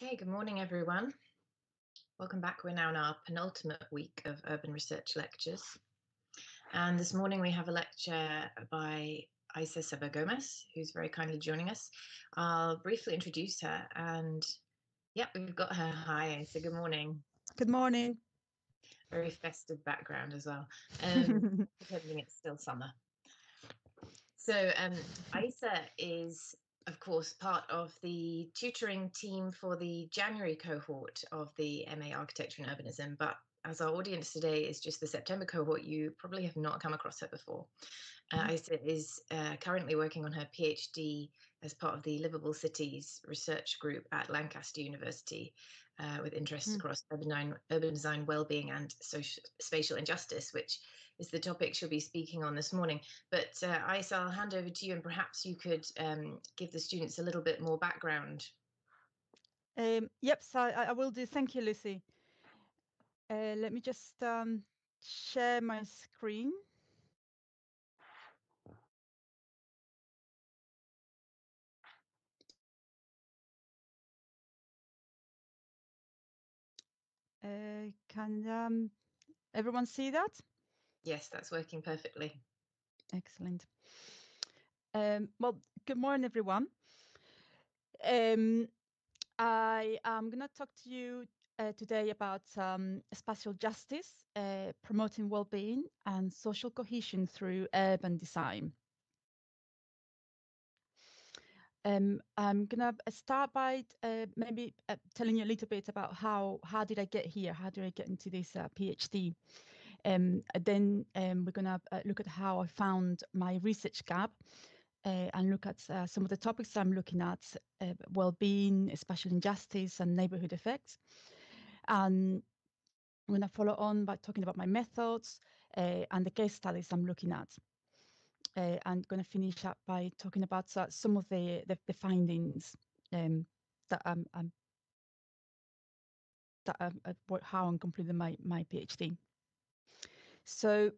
Okay, good morning, everyone. Welcome back. We're now in our penultimate week of urban research lectures. And this morning we have a lecture by Isabel Gomez, who's very kindly joining us. I'll briefly introduce her. And yeah, we've got her. Hi, Isa. Good morning. Good morning. Very festive background as well. Pretending it's still summer. So Isa is, of course, part of the tutoring team for the January cohort of the MA Architecture and Urbanism, but as our audience today is just the September cohort, you probably have not come across her before. Isa is currently working on her PhD as part of the Livable Cities research group at Lancaster University, with interests across urban design, well-being, and spatial injustice, which is the topic she'll be speaking on this morning. But Isa, I'll hand over to you, and perhaps you could give the students a little bit more background. Yep, so I will do. Thank you, Lucy. Let me just share my screen. Can everyone see that? Yes, that's working perfectly. Excellent. Well, good morning, everyone. I am going to talk to you today about spatial justice, promoting well-being and social cohesion through urban design. I'm going to start by maybe telling you a little bit about how did I get here? How did I get into this PhD? Then we're going to look at how I found my research gap and look at some of the topics I'm looking at, well-being, spatial injustice, and neighborhood effects. And I'm going to follow on by talking about my methods and the case studies I'm looking at. I'm going to finish up by talking about some of the findings that how I'm completing my PhD. So,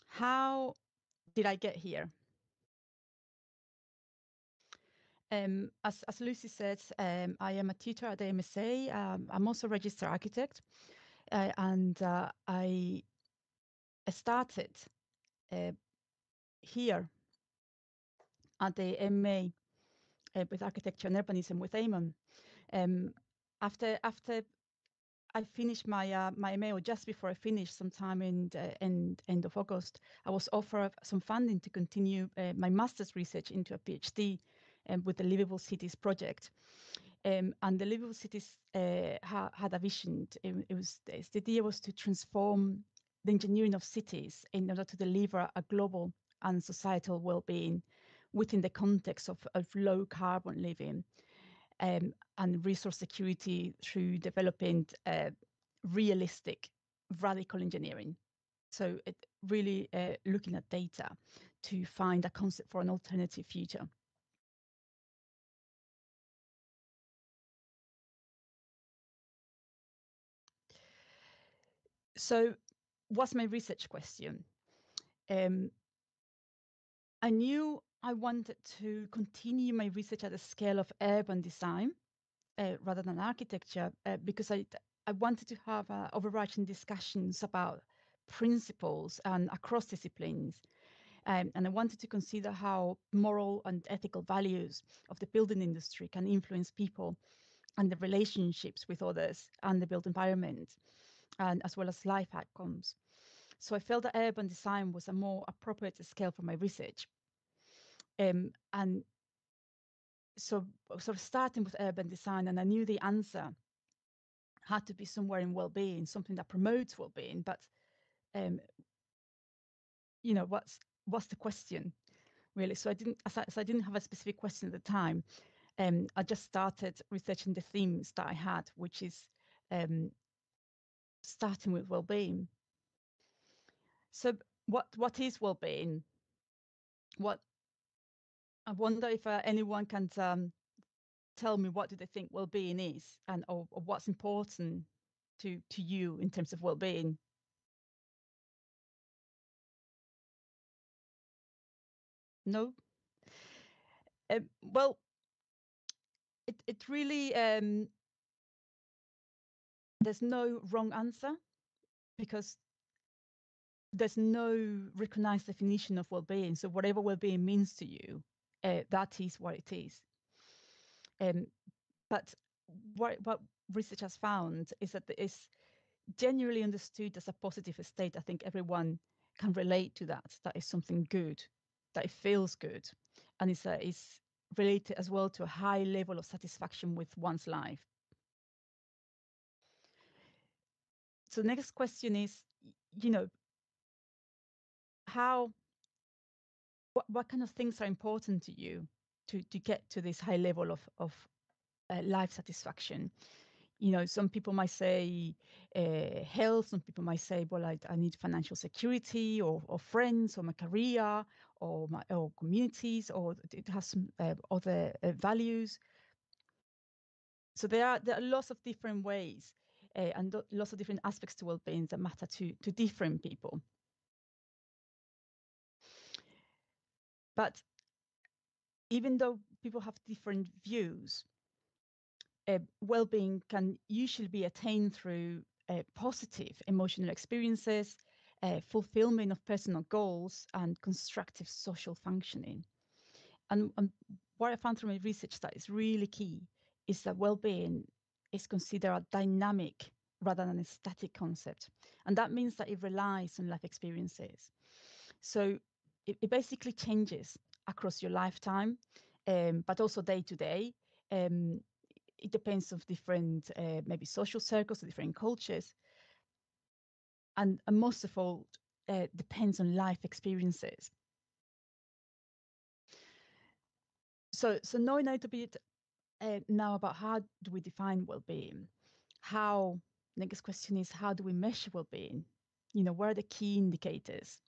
how did I get here? As Lucy said, I am a tutor at the MSA. I'm also a registered architect, and I started here at the MA with architecture and urbanism with Eamon. After I finished my my MA, or just before I finished, sometime in the end of August, I was offered some funding to continue my master's research into a PhD with the Livable Cities project. And the Livable Cities had a vision. The idea was to transform the engineering of cities in order to deliver a global and societal well-being within the context of low carbon living and resource security through developing realistic, radical engineering. So it really looking at data to find a concept for an alternative future. So what's my research question? I knew I wanted to continue my research at the scale of urban design rather than architecture because I wanted to have overarching discussions about principles and across disciplines. And I wanted to consider how moral and ethical values of the building industry can influence people and the relationships with others and the built environment, and as well as life outcomes. So I felt that urban design was a more appropriate scale for my research. And so sort of starting with urban design, and I knew the answer had to be somewhere in well-being, something that promotes well-being. But you know, what's the question, really? So I didn't have a specific question at the time. I just started researching the themes that I had, which is starting with well-being. So what is well-being? I wonder if anyone can tell me what do they think well-being is, and or what's important to you in terms of well-being. No. Well, it really there's no wrong answer, because there's no recognized definition of well-being. So whatever well-being means to you, that is what it is. But what research has found is that it's generally understood as a positive state. I think everyone can relate to that. That is something good, that it feels good, and it's related as well to a high level of satisfaction with one's life. So the next question is, what kind of things are important to you to get to this high level of life satisfaction? Some people might say health. Some people might say, well, I need financial security, or friends, or my career, or communities, or it has some other values. So there are lots of different ways and lots of different aspects to well-being that matter to different people. But even though people have different views, well-being can usually be attained through positive emotional experiences, fulfillment of personal goals, and constructive social functioning. And what I found through my research that is really key is that well-being is considered a dynamic rather than a static concept. And that means that it relies on life experiences. So it basically changes across your lifetime, but also day to day. It depends on different, maybe social circles or different cultures. And most of all, depends on life experiences. So knowing a little bit now about how do we define well-being, the next question is, how do we measure well-being? What are the key indicators?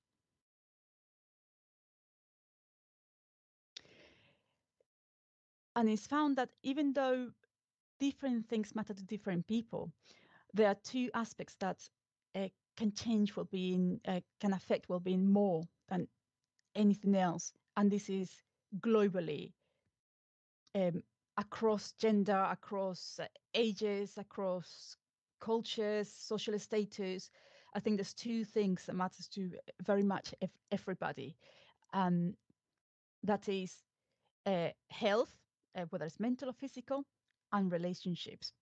And it's found that even though different things matter to different people, there are two aspects that can change well-being, can affect well-being more than anything else. And this is globally, across gender, across ages, across cultures, social status. I think there's two things that matters to very much everybody. That is health, whether it's mental or physical, and relationships.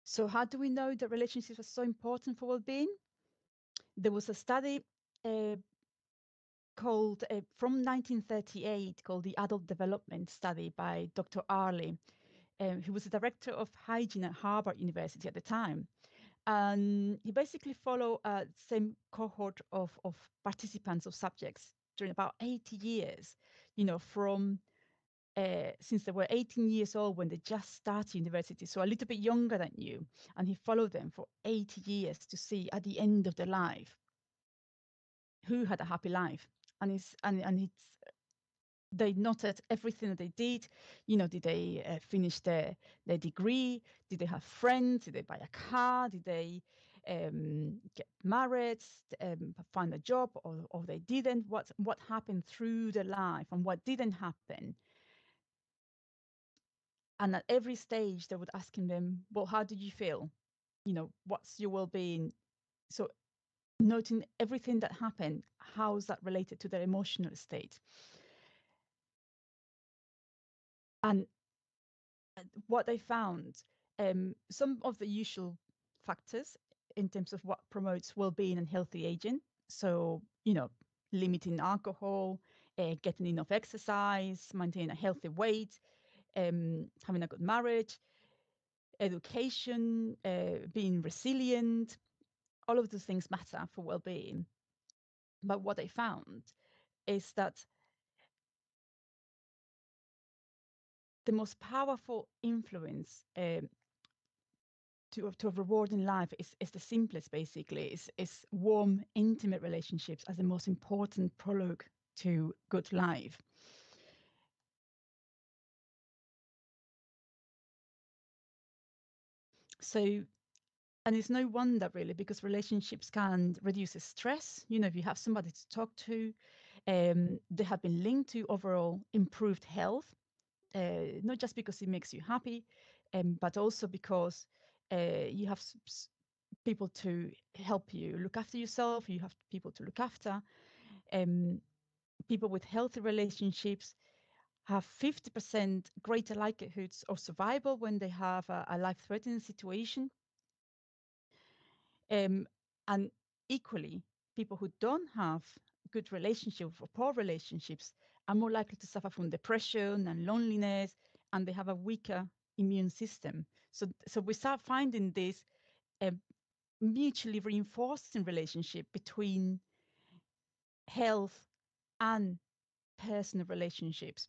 So how do we know that relationships are so important for well-being? There was a study called from 1938 called the Adult Development Study by Dr. Arley, who was the director of hygiene at Harvard University at the time. And he basically followed the same cohort of participants, of subjects, during about 80 years, from since they were 18 years old when they just started university, so a little bit younger than you. And he followed them for 80 years to see at the end of their life who had a happy life. And they noted everything that they did. Did they finish their degree? Did they have friends? Did they buy a car? Did they get married, find a job, or they didn't? What happened through their life and what didn't happen? And at every stage, they would asking them, well, how did you feel? What's your well-being? So noting everything that happened, how is that related to their emotional state? And what they found, some of the usual factors in terms of what promotes well-being and healthy aging. So, limiting alcohol, getting enough exercise, maintaining a healthy weight, having a good marriage, education, being resilient. All of those things matter for well-being. But what they found is that the most powerful influence to a rewarding life is the simplest, basically, is warm, intimate relationships as the most important prologue to good life. So, and it's no wonder really, because relationships can reduce stress. If you have somebody to talk to, They have been linked to overall improved health, not just because it makes you happy, but also because you have people to help you look after yourself. You have people to look after. People with healthy relationships have 50% greater likelihoods of survival when they have a life-threatening situation. And equally, people who don't have good relationships or poor relationships are more likely to suffer from depression and loneliness, and they have a weaker immune system. So we start finding this mutually reinforcing relationship between health and personal relationships.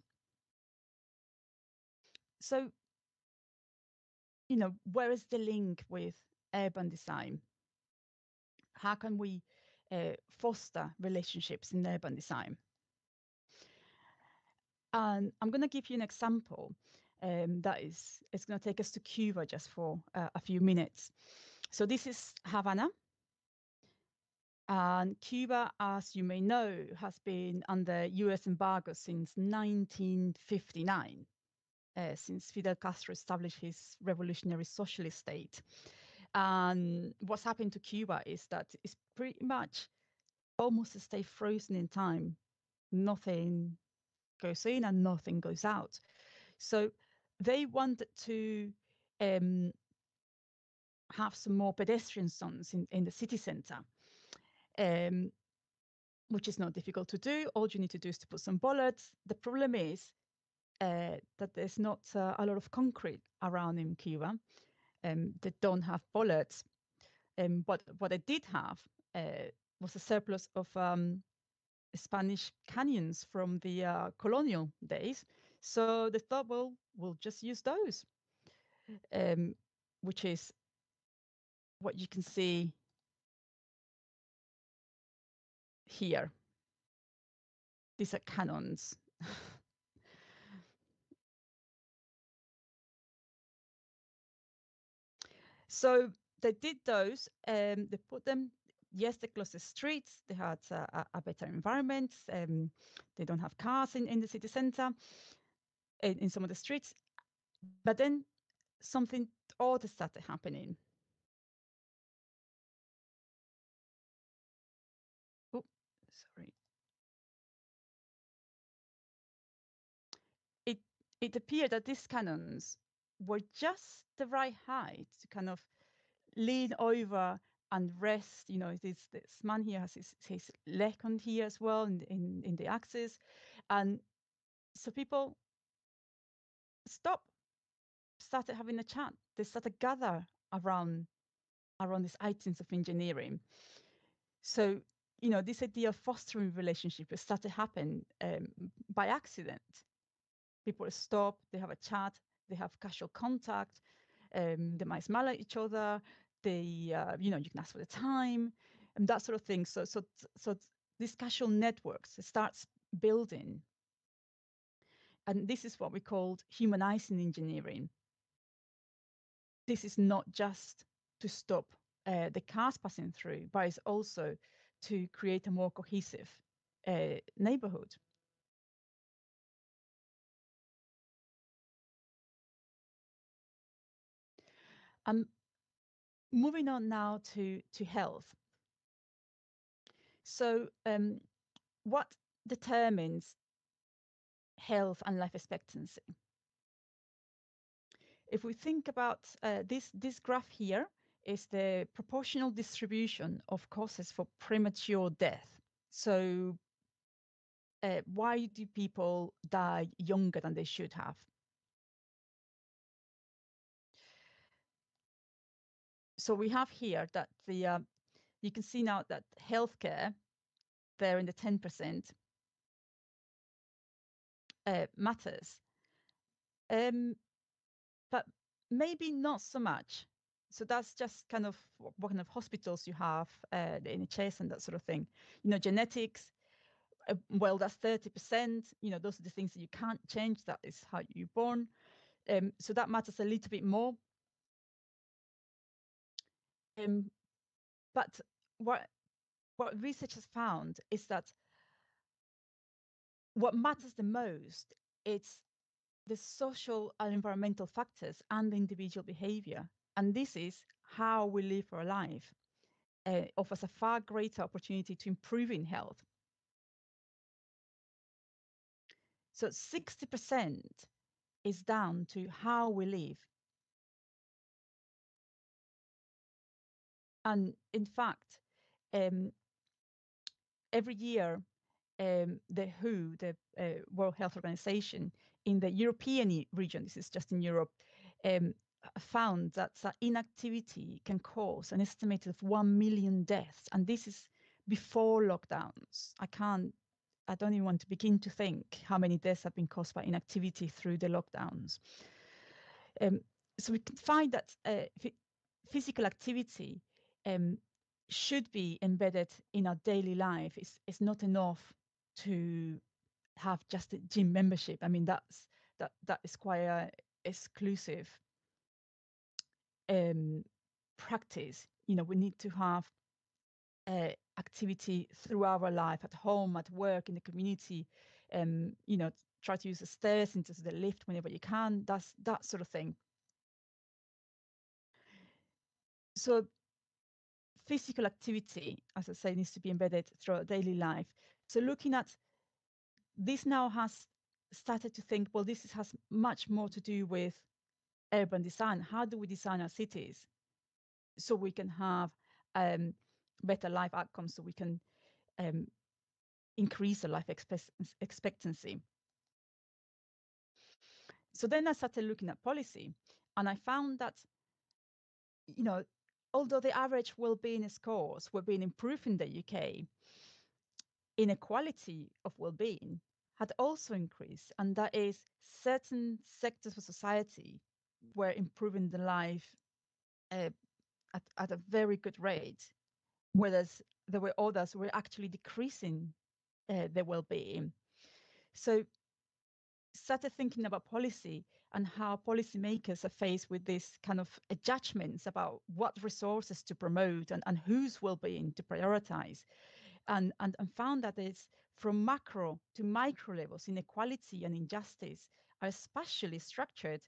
So, where is the link with urban design? How can we foster relationships in urban design? And I'm going to give you an example that it's going to take us to Cuba just for a few minutes. So this is Havana. And Cuba, as you may know, has been under US embargo since 1959, since Fidel Castro established his revolutionary socialist state. And what's happened to Cuba is that it's pretty much almost stay frozen in time. Nothing goes in and nothing goes out. So they wanted to have some more pedestrian zones in the city center, which is not difficult to do. All you need to do is to put some bollards. The problem is that there's not a lot of concrete around in Cuba. They don't have bollards. But what they did have was a surplus of Spanish canyons from the colonial days. So they thought, well, we'll just use those, which is what you can see here. These are cannons. So they did those. They put them. Yes, they closed the streets. They had a better environment. They don't have cars in the city center, in some of the streets. But then something odd started happening. Oh, sorry. It appeared that these cannons were just the right height to kind of lean over and rest. This man here has his leg on here as well in the axis. And so people started having a chat. They started gather around these items of engineering. So, this idea of fostering relationship started to happen by accident. People stop, they have a chat, they have casual contact, they might smile at each other, they, you can ask for the time, and that sort of thing. So these casual networks starts building. And this is what we called humanizing engineering. This is not just to stop the cars passing through, but it's also to create a more cohesive neighborhood. Moving on now to health. So what determines health and life expectancy? If we think about this graph here is the proportional distribution of causes for premature death. So why do people die younger than they should have? So we have here that you can see now that healthcare, there in the 10%, matters. But maybe not so much. So that's just kind of what kind of hospitals you have, the NHS and that sort of thing. Genetics, well, that's 30%. Those are the things that you can't change. That is how you're born. So that matters a little bit more. But what research has found is that what matters the most, it's the social and environmental factors and the individual behavior. And this is how we live our life, offers a far greater opportunity to improve in health. So 60% is down to how we live. And in fact, every year, the WHO, the World Health Organization, in the European region, this is just in Europe, found that inactivity can cause an estimated of 1 million deaths. And this is before lockdowns. I don't even want to begin to think how many deaths have been caused by inactivity through the lockdowns. So we can find that physical activity should be embedded in our daily life. It's not enough to have just a gym membership. I mean, that is quite a exclusive practice. You know, we need to have activity throughout our life, at home, at work, in the community. You know, try to use the stairs into the lift whenever you can. That's that sort of thing. So physical activity, as I say, needs to be embedded throughout daily life. So looking at this now has started to think, well, this has much more to do with urban design. How do we design our cities so we can have better life outcomes, so we can increase the life expectancy? So then I started looking at policy, and I found that, you know, although the average well-being scores were being improved in the UK, inequality of well-being had also increased, and that is certain sectors of society were improving the life at a very good rate, whereas there were others who were actually decreasing their well-being. So started thinking about policy and how policymakers are faced with this kind of judgments about what resources to promote and whose well-being to prioritize, and found that it's from macro to micro levels, inequality and injustice are spatially structured,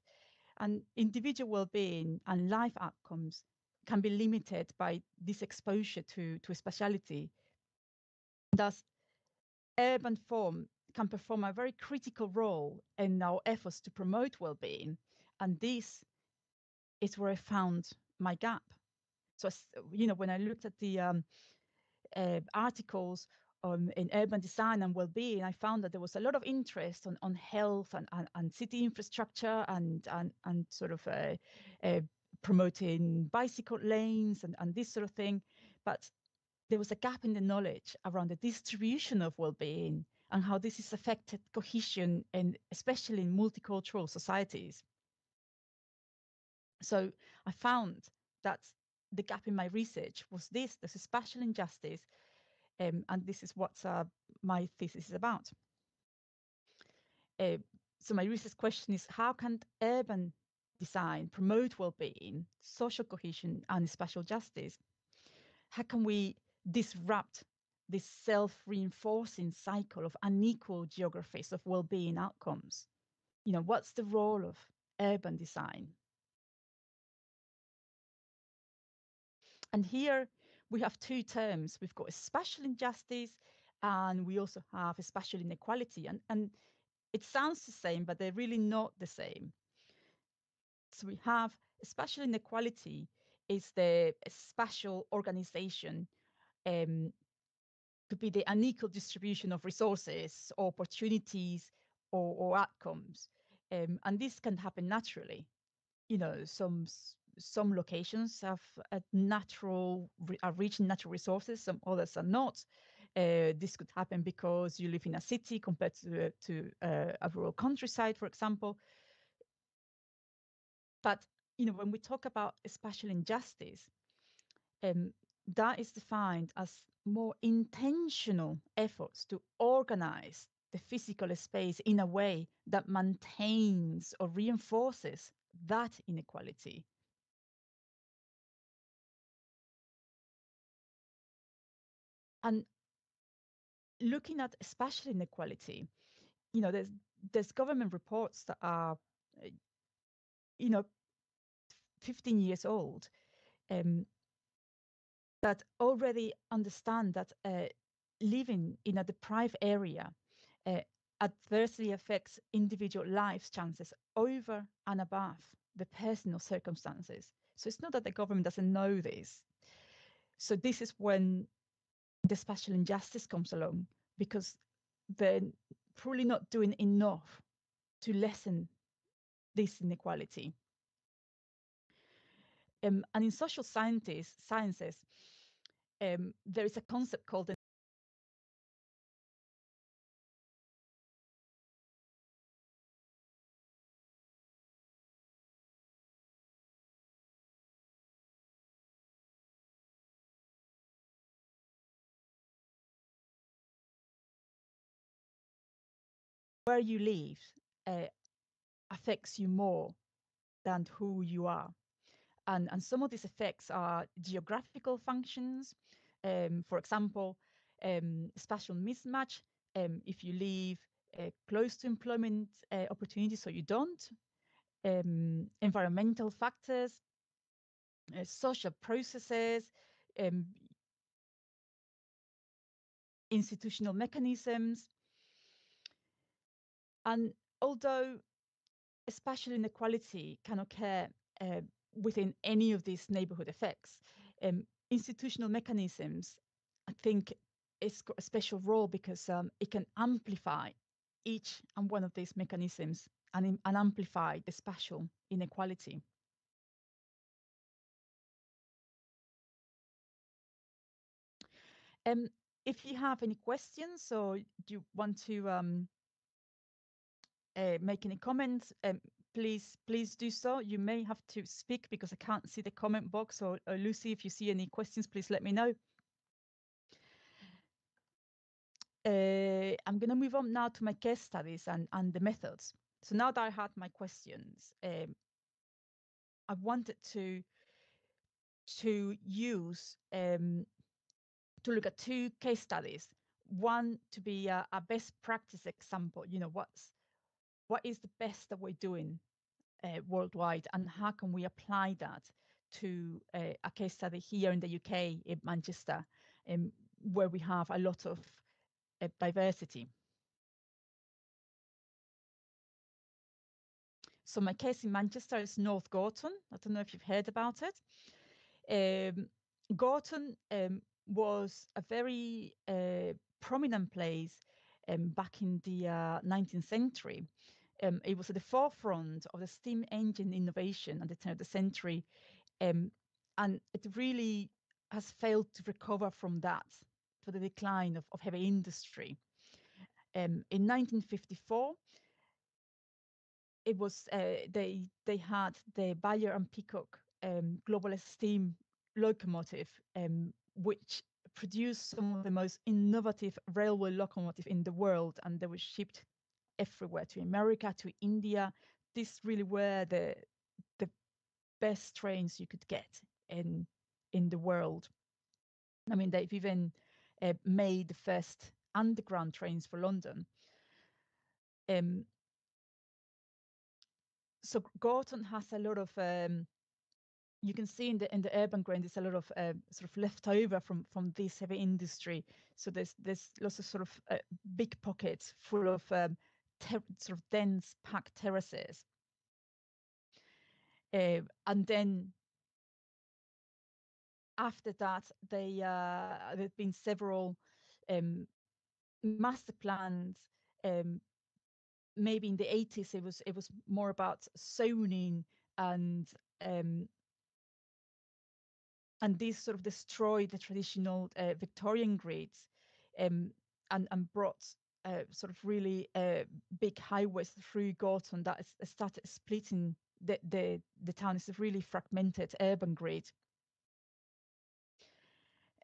and individual well-being and life outcomes can be limited by this exposure to spatiality. Thus, urban form can perform a very critical role in our efforts to promote well-being, and this is where I found my gap. So, you know, when I looked at the articles in urban design and well-being, I found that there was a lot of interest on health and city infrastructure and sort of promoting bicycle lanes and this sort of thing, but there was a gap in the knowledge around the distribution of well-being and how this has affected cohesion, and especially in multicultural societies. So I found that the gap in my research was this: there's a spatial injustice, and this is what my thesis is about. So my research question is, how can urban design promote well-being, social cohesion, and spatial justice? How can we disrupt this self-reinforcing cycle of unequal geographies of well-being outcomes? You know, what's the role of urban design? And here we have two terms. We've got spatial injustice, and we also have spatial inequality. And it sounds the same, but they're really not the same. So we have spatial inequality is the spatial organization, could be the unequal distribution of resources, opportunities, or outcomes. And this can happen naturally. You know, some locations have a are rich in natural resources, some others are not. This could happen because you live in a city compared to a rural countryside, for example. But you know, when we talk about spatial injustice, that is defined as more intentional efforts to organize the physical space in a way that maintains or reinforces that inequality. And looking at spatial inequality, there's government reports that are, 15 years old, that already understand that living in a deprived area adversely affects individual life's chances over and above the personal circumstances. So it's not that the government doesn't know this. So this is when the spatial injustice comes along, because they're probably not doing enough to lessen this inequality. And in social sciences, there is a concept called where you live affects you more than who you are. And some of these effects are geographical functions. For example, spatial mismatch. If you live close to employment opportunities, so you don't. Environmental factors, social processes, institutional mechanisms. And although spatial inequality can occur within any of these neighborhood effects, institutional mechanisms, I think, it's got a special role because it can amplify each and one of these mechanisms and amplify the spatial inequality. If you have any questions or do you want to make any comments, please do so. You may have to speak because I can't see the comment box. Or Lucy, if you see any questions, please let me know. I'm going to move on now to my case studies and the methods. So now that I had my questions, I wanted to use to look at two case studies. One to be a best practice example. What is the best that we're doing worldwide, and how can we apply that to a case study here in the UK, in Manchester, where we have a lot of diversity. So my case in Manchester is North Gorton. I don't know if you've heard about it. Gorton was a very prominent place back in the 19th century. It was at the forefront of the steam engine innovation at the turn of the century, and it really has failed to recover from that, for the decline of heavy industry. In 1954, it was they had the Bayer and Peacock global steam locomotive, which produced some of the most innovative railway locomotive in the world, and they were shipped everywhere, to America, to India. These really were the best trains you could get in the world. I mean, they've even made the first underground trains for London. So Gorton has a lot of you can see in the urban grain, there's a lot of sort of leftover from this heavy industry. So there's lots of sort of big pockets full of sort of dense packed terraces. And then after that, there've been several master plans. Maybe in the 80s, it was more about zoning, and these sort of destroyed the traditional Victorian grids, and brought sort of really big highways through Gorton that started splitting the town. It's a really fragmented urban grid.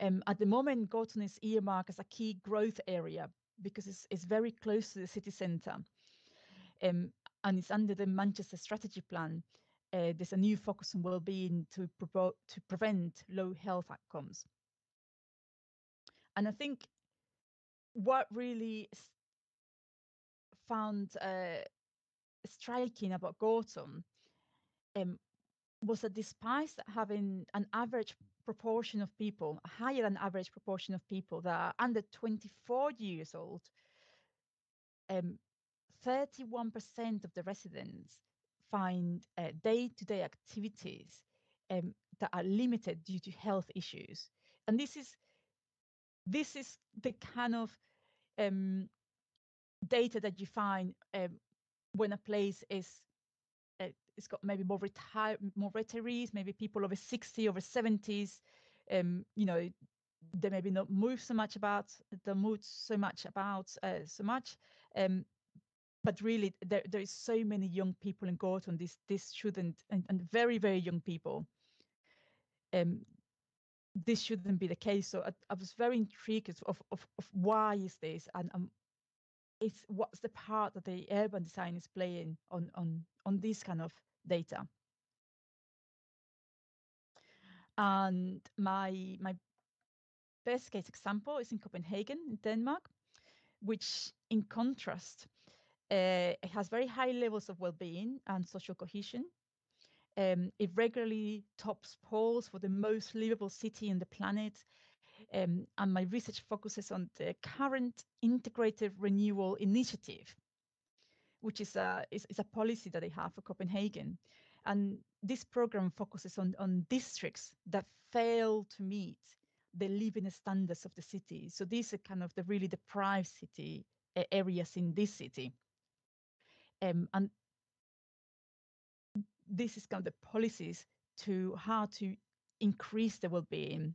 At the moment, Gorton is earmarked as a key growth area because it's very close to the city centre, and it's under the Manchester Strategy Plan. There's a new focus on well-being to prevent low health outcomes. And I think what really found striking about Gorton was that despite having an average proportion of people, a higher than average proportion of people that are under 24 years old, 31% of the residents find day-to-day activities that are limited due to health issues. And this is the kind of data that you find when a place is it's got maybe more retirees, maybe people over 60, over 70s. They maybe not move so much about, but really there is so many young people in Gorton. This shouldn't, and very, very young people. This shouldn't be the case. So I was very intrigued of why is this, and it's what's the part that the urban design is playing on this kind of data. And my best case example is in Copenhagen, in Denmark, which in contrast, it has very high levels of well-being and social cohesion. It regularly tops polls for the most livable city in the planet. And my research focuses on the current Integrative Renewal initiative, which is a policy that they have for Copenhagen. And this program focuses on districts that fail to meet the living standards of the city. So these are kind of the really deprived city areas in this city. And this is kind of the policies to how to increase the well-being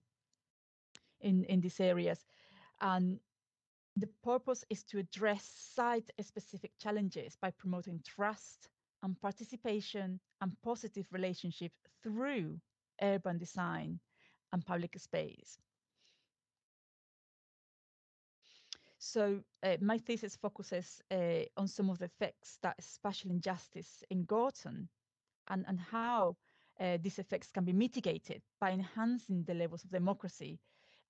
in these areas. And the purpose is to address site-specific challenges by promoting trust and participation and positive relationship through urban design and public space. So my thesis focuses on some of the effects that spatial injustice in Gorton and how these effects can be mitigated by enhancing the levels of democracy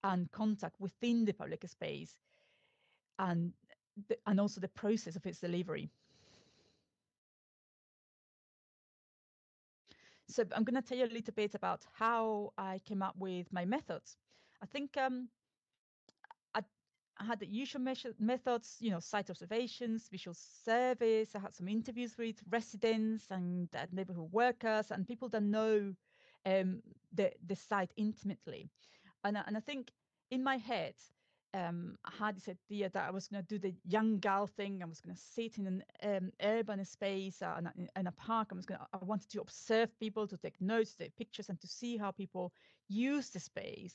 and contact within the public space and also the process of its delivery. So I'm going to tell you a little bit about how I came up with my methods. I think I had the usual methods, site observations, visual surveys. I had some interviews with residents and neighborhood workers and people that know the site intimately. And I think in my head, I had this idea that I was going to do the young girl thing. I was going to sit in an urban space in a park. I wanted to observe people, to take notes, take pictures, and to see how people use the space.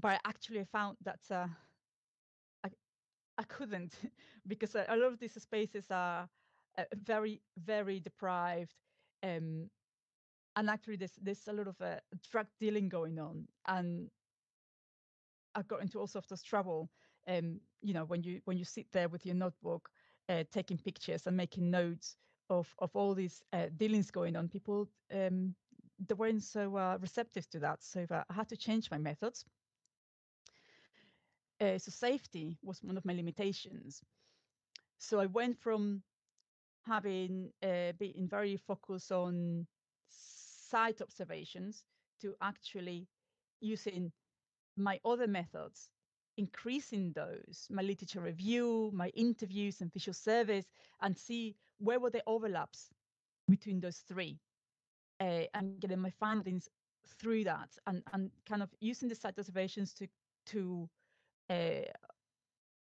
But actually, I found that I couldn't because a lot of these spaces are very, very deprived. And actually, there's a lot of drug dealing going on, and I got into all sorts of trouble. When you sit there with your notebook, taking pictures and making notes of all these dealings going on, people they weren't so receptive to that. So I had to change my methods. So safety was one of my limitations. So I went from having been very focused on site observations to actually using my other methods, increasing those, my literature review, my interviews and visual surveys, and see where were the overlaps between those three, and getting my findings through that, and kind of using the site observations to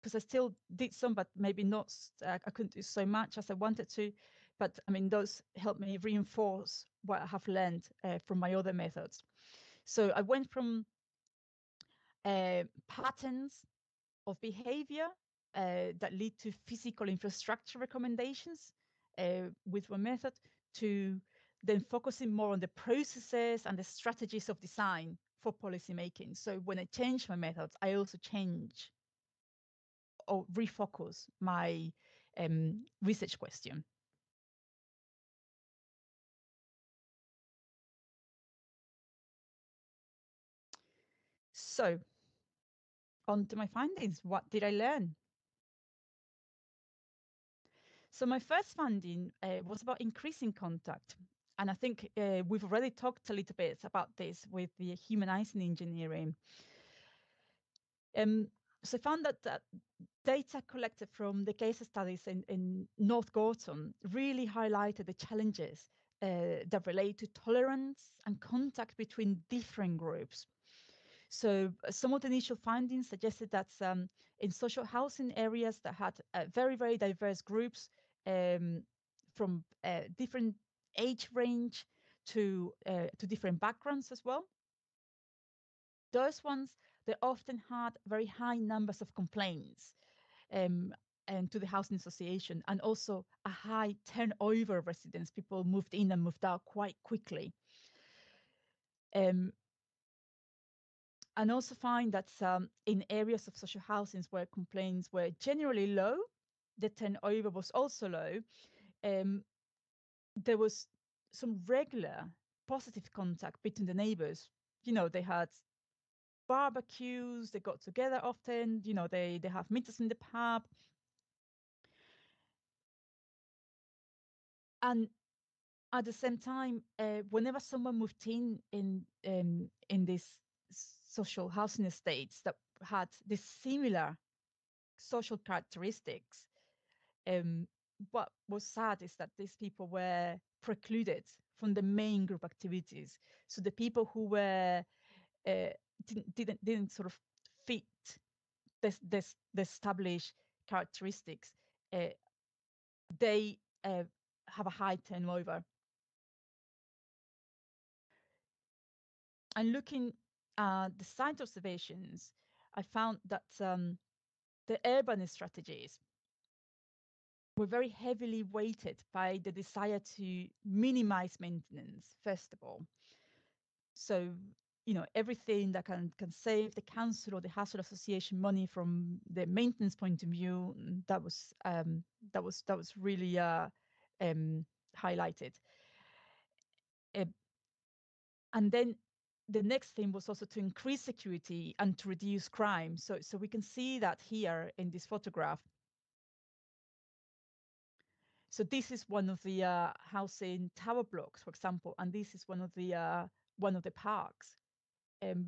because I still did some, but maybe not, I couldn't do so much as I wanted to. But I mean, those helped me reinforce what I have learned from my other methods. So I went from patterns of behavior that lead to physical infrastructure recommendations with one method to then focusing more on the processes and the strategies of design for policy making. So when I change my methods, I also change or refocus my research question. So on to my findings. What did I learn? So my first finding was about increasing contact. And I think we've already talked a little bit about this with the humanizing engineering. So I found that data collected from the case studies in North Gorton really highlighted the challenges that relate to tolerance and contact between different groups. So some of the initial findings suggested that in social housing areas that had very, very diverse groups from different age range to different backgrounds as well, those ones, they often had very high numbers of complaints and to the housing association, and also a high turnover of residents. People moved in and moved out quite quickly. And also find that in areas of social housing where complaints were generally low, the turnover was also low. There was some regular positive contact between the neighbors. You know, they had barbecues, they got together often, you know, they have meetings in the pub. And at the same time, whenever someone moved in these social housing estates that had this similar social characteristics, what was sad is that these people were precluded from the main group activities. So the people who were didn't sort of fit the established characteristics, they have a high turnover. And looking at the site observations, I found that the urban strategies were very heavily weighted by the desire to minimize maintenance, first of all. So, you know, everything that can save the council or the housing association money from the maintenance point of view, that was really highlighted. And then the next thing was also to increase security and to reduce crime. So we can see that here in this photograph. So this is one of the housing tower blocks, for example, and this is one of the parks. You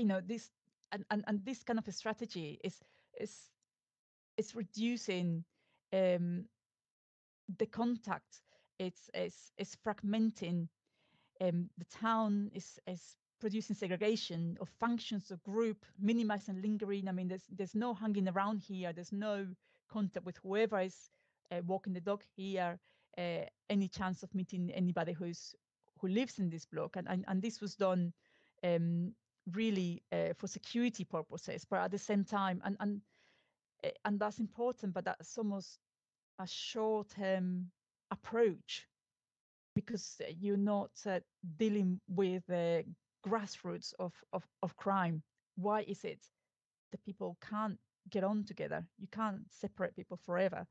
know, this and this kind of a strategy is reducing the contact. It's fragmenting. The town is producing segregation of functions of group, minimizing lingering. I mean, there's no hanging around here. There's no contact with whoever is walking the dog here. Any chance of meeting anybody who lives in this block, and this was done really for security purposes, but at the same time, and that's important, but that's almost a short-term approach, because you're not dealing with the grassroots of crime. Why is it that people can't get on together? You can't separate people forever.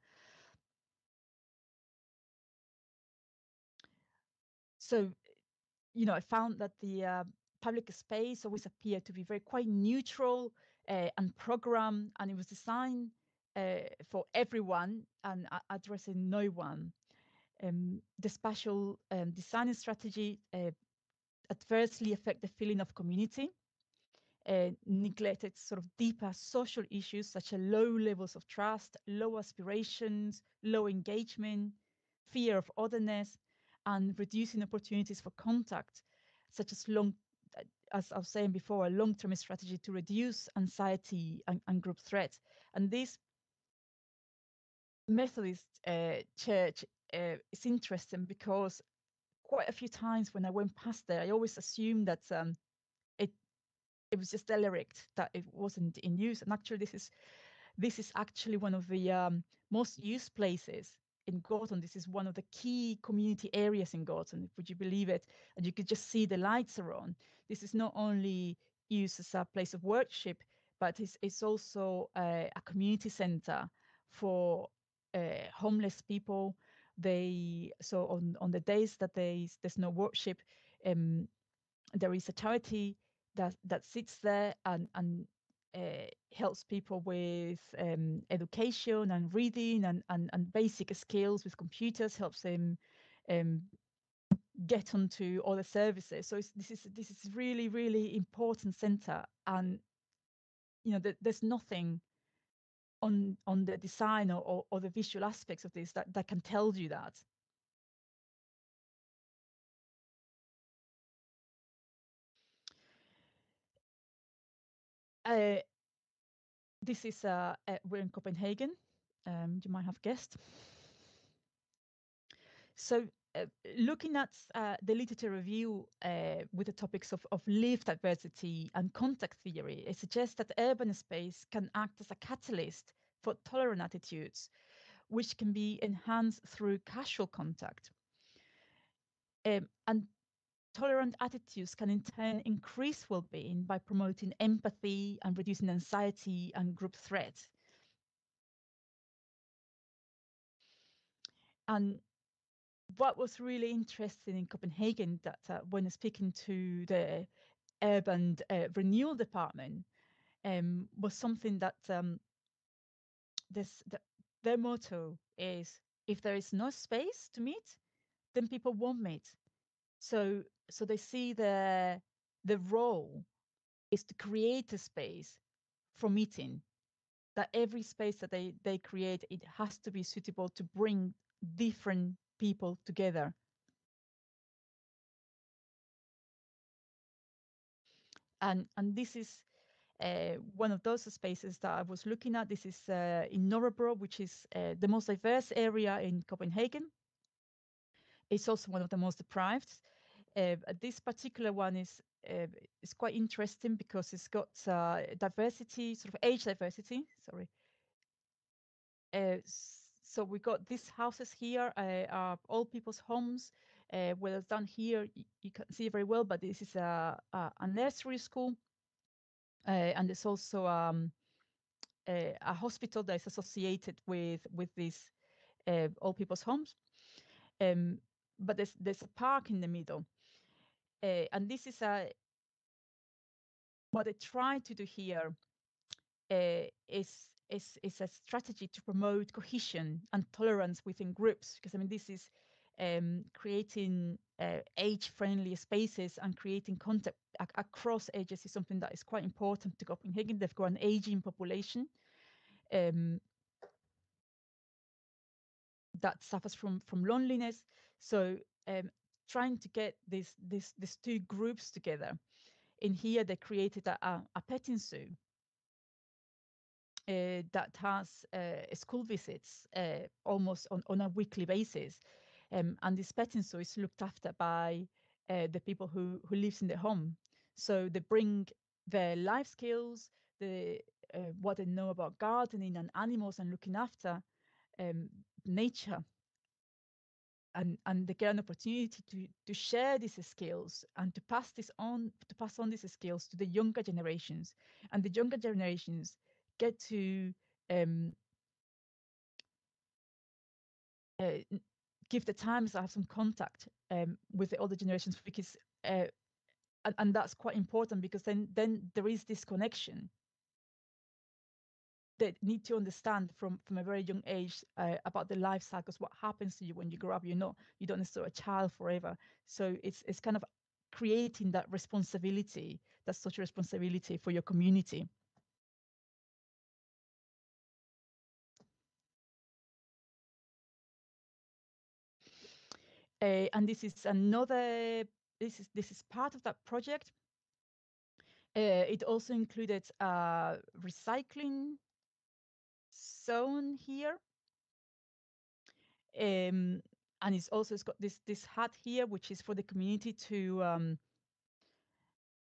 So, you know, I found that the public space always appeared to be quite neutral and programmed, and it was designed for everyone and addressing no one. The spatial design strategy adversely affect the feeling of community, neglected sort of deeper social issues such as low levels of trust, low aspirations, low engagement, fear of otherness, and reducing opportunities for contact, such as as I was saying before, a long-term strategy to reduce anxiety and group threat. And this Methodist church is interesting because quite a few times when I went past there, I always assumed that it was just derelict, that it wasn't in use. And actually, this is actually one of the most used places in Gorton. This is one of the key community areas in Gorton, would you believe it? And you could just see the lights are on. This is not only used as a place of worship, but it's also a community center for homeless people. So on the days that there's no worship, there is a charity that sits there and helps people with education and reading and basic skills with computers, helps them get onto other services. So this is really, really important center. And there's nothing on the design or the visual aspects of this that can tell you that. This is we're in Copenhagen. You might have guessed. So looking at the literature review with the topics of lived diversity and contact theory, it suggests that urban space can act as a catalyst for tolerant attitudes, which can be enhanced through casual contact. And tolerant attitudes can in turn increase well-being by promoting empathy and reducing anxiety and group threat. And what was really interesting in Copenhagen, that when speaking to the urban renewal department, was something that their motto is, if there is no space to meet, then people won't meet. So they see the role is to create a space for meeting, that every space that they create, it has to be suitable to bring different people together. And this is one of those spaces that I was looking at. This is in Nørrebro, which is the most diverse area in Copenhagen. It's also one of the most deprived. This particular one is quite interesting because it's got diversity, sort of age diversity. Sorry. So we got these houses here are old people's homes. Whereas down here you can see very well, but this is a nursery school, and there's also a hospital that is associated with these old people's homes. But there's a park in the middle, and this is what they try to do here is a strategy to promote cohesion and tolerance within groups, because I mean this is creating age-friendly spaces and creating contact across ages is something that is quite important to Copenhagen. They've got an aging population that suffers from loneliness. So trying to get these two groups together. In here, they created a petting zoo that has school visits almost on a weekly basis. And this petting zoo is looked after by the people who lives in the home. So they bring their life skills, the what they know about gardening and animals and looking after nature, and they get an opportunity to share these skills and to pass on these skills to the younger generations, and the younger generations get to give the times to have some contact with the older generations, because and that's quite important, because then there is this connection. They need to understand from a very young age about the life cycles, what happens to you when you grow up. You don't necessarily a child forever. So it's kind of creating that responsibility, that social responsibility for your community. And this is part of that project. It also included a recycling zone here. And it's got this hut here, which is for the community to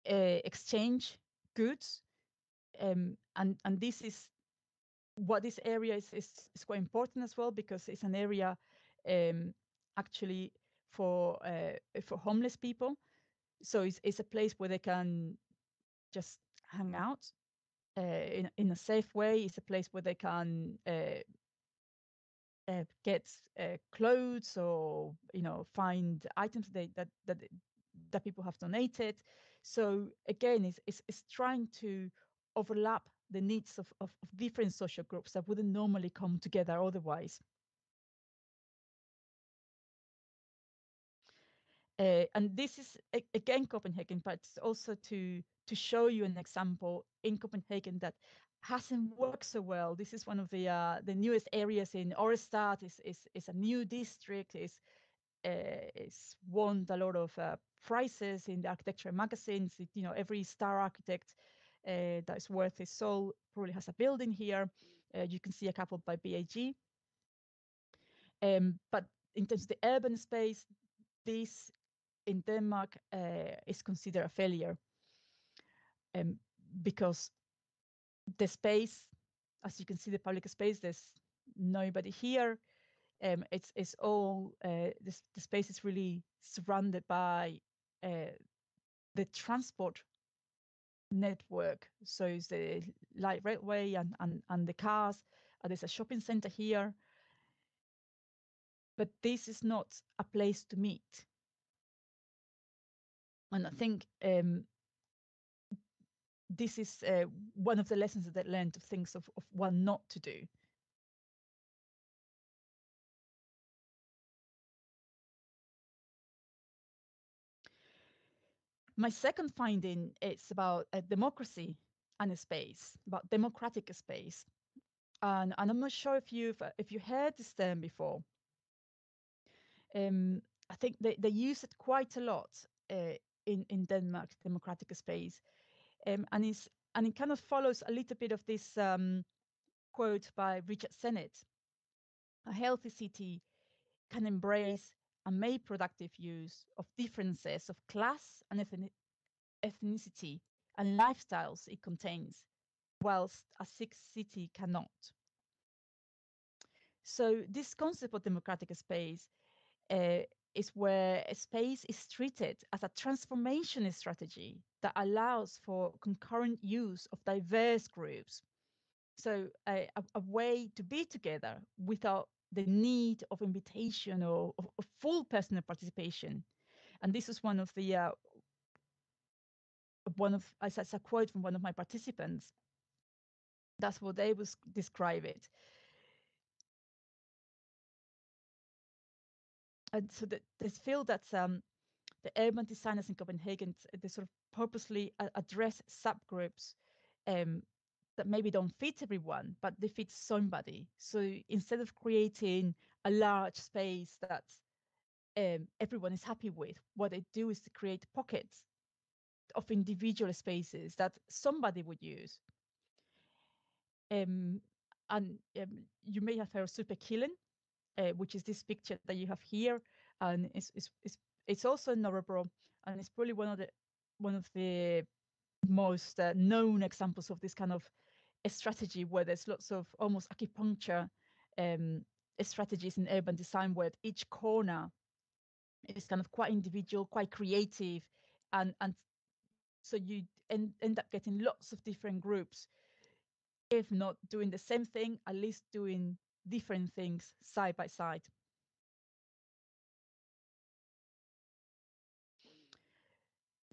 exchange goods. And this is what this area is quite important as well, because it's an area actually for homeless people. So it's a place where they can just hang out in a safe way. It's a place where they can get clothes, or find items that people have donated. So again, it's trying to overlap the needs of different social groups that wouldn't normally come together otherwise. And this is again Copenhagen, but it's also to show you an example in Copenhagen that hasn't worked so well. This is one of the newest areas in Orestad. Is a new district. Is won a lot of prizes in the architecture magazines. Every star architect that is worth his soul probably has a building here. You can see a couple by BAG. But in terms of the urban space, this in Denmark is considered a failure because the space, as you can see, the public space, there's nobody here. It's all the space is really surrounded by the transport network. So it's the light railway and the cars. There's a shopping center here, but this is not a place to meet. And I think this is one of the lessons that I learned of things of what not to do. My second finding is about democracy and a space, about democratic space. And I'm not sure if you heard this term before. I think they use it quite a lot in Denmark, democratic space, and it kind of follows a little bit of this quote by Richard Sennett: "A healthy city can embrace and make productive use of differences of class and ethnicity and lifestyles it contains, whilst a sick city cannot." So this concept of democratic space is where a space is treated as a transformation strategy that allows for concurrent use of diverse groups. So a way to be together without the need of invitation or of full personal participation. And this is one of the as a quote from one of my participants. That's what they would describe it. And so they feel that the urban designers in Copenhagen, they sort of purposely address subgroups that maybe don't fit everyone, but they fit somebody. So instead of creating a large space that everyone is happy with, what they do is to create pockets of individual spaces that somebody would use. And you may have heard of Superkillen, which is this picture that you have here, and it's also in Nørrebro, and it's probably one of the most known examples of this kind of a strategy where there's lots of almost acupuncture strategies in urban design, where each corner is kind of quite individual, quite creative, and so you end up getting lots of different groups, if not doing the same thing, at least doing different things side by side.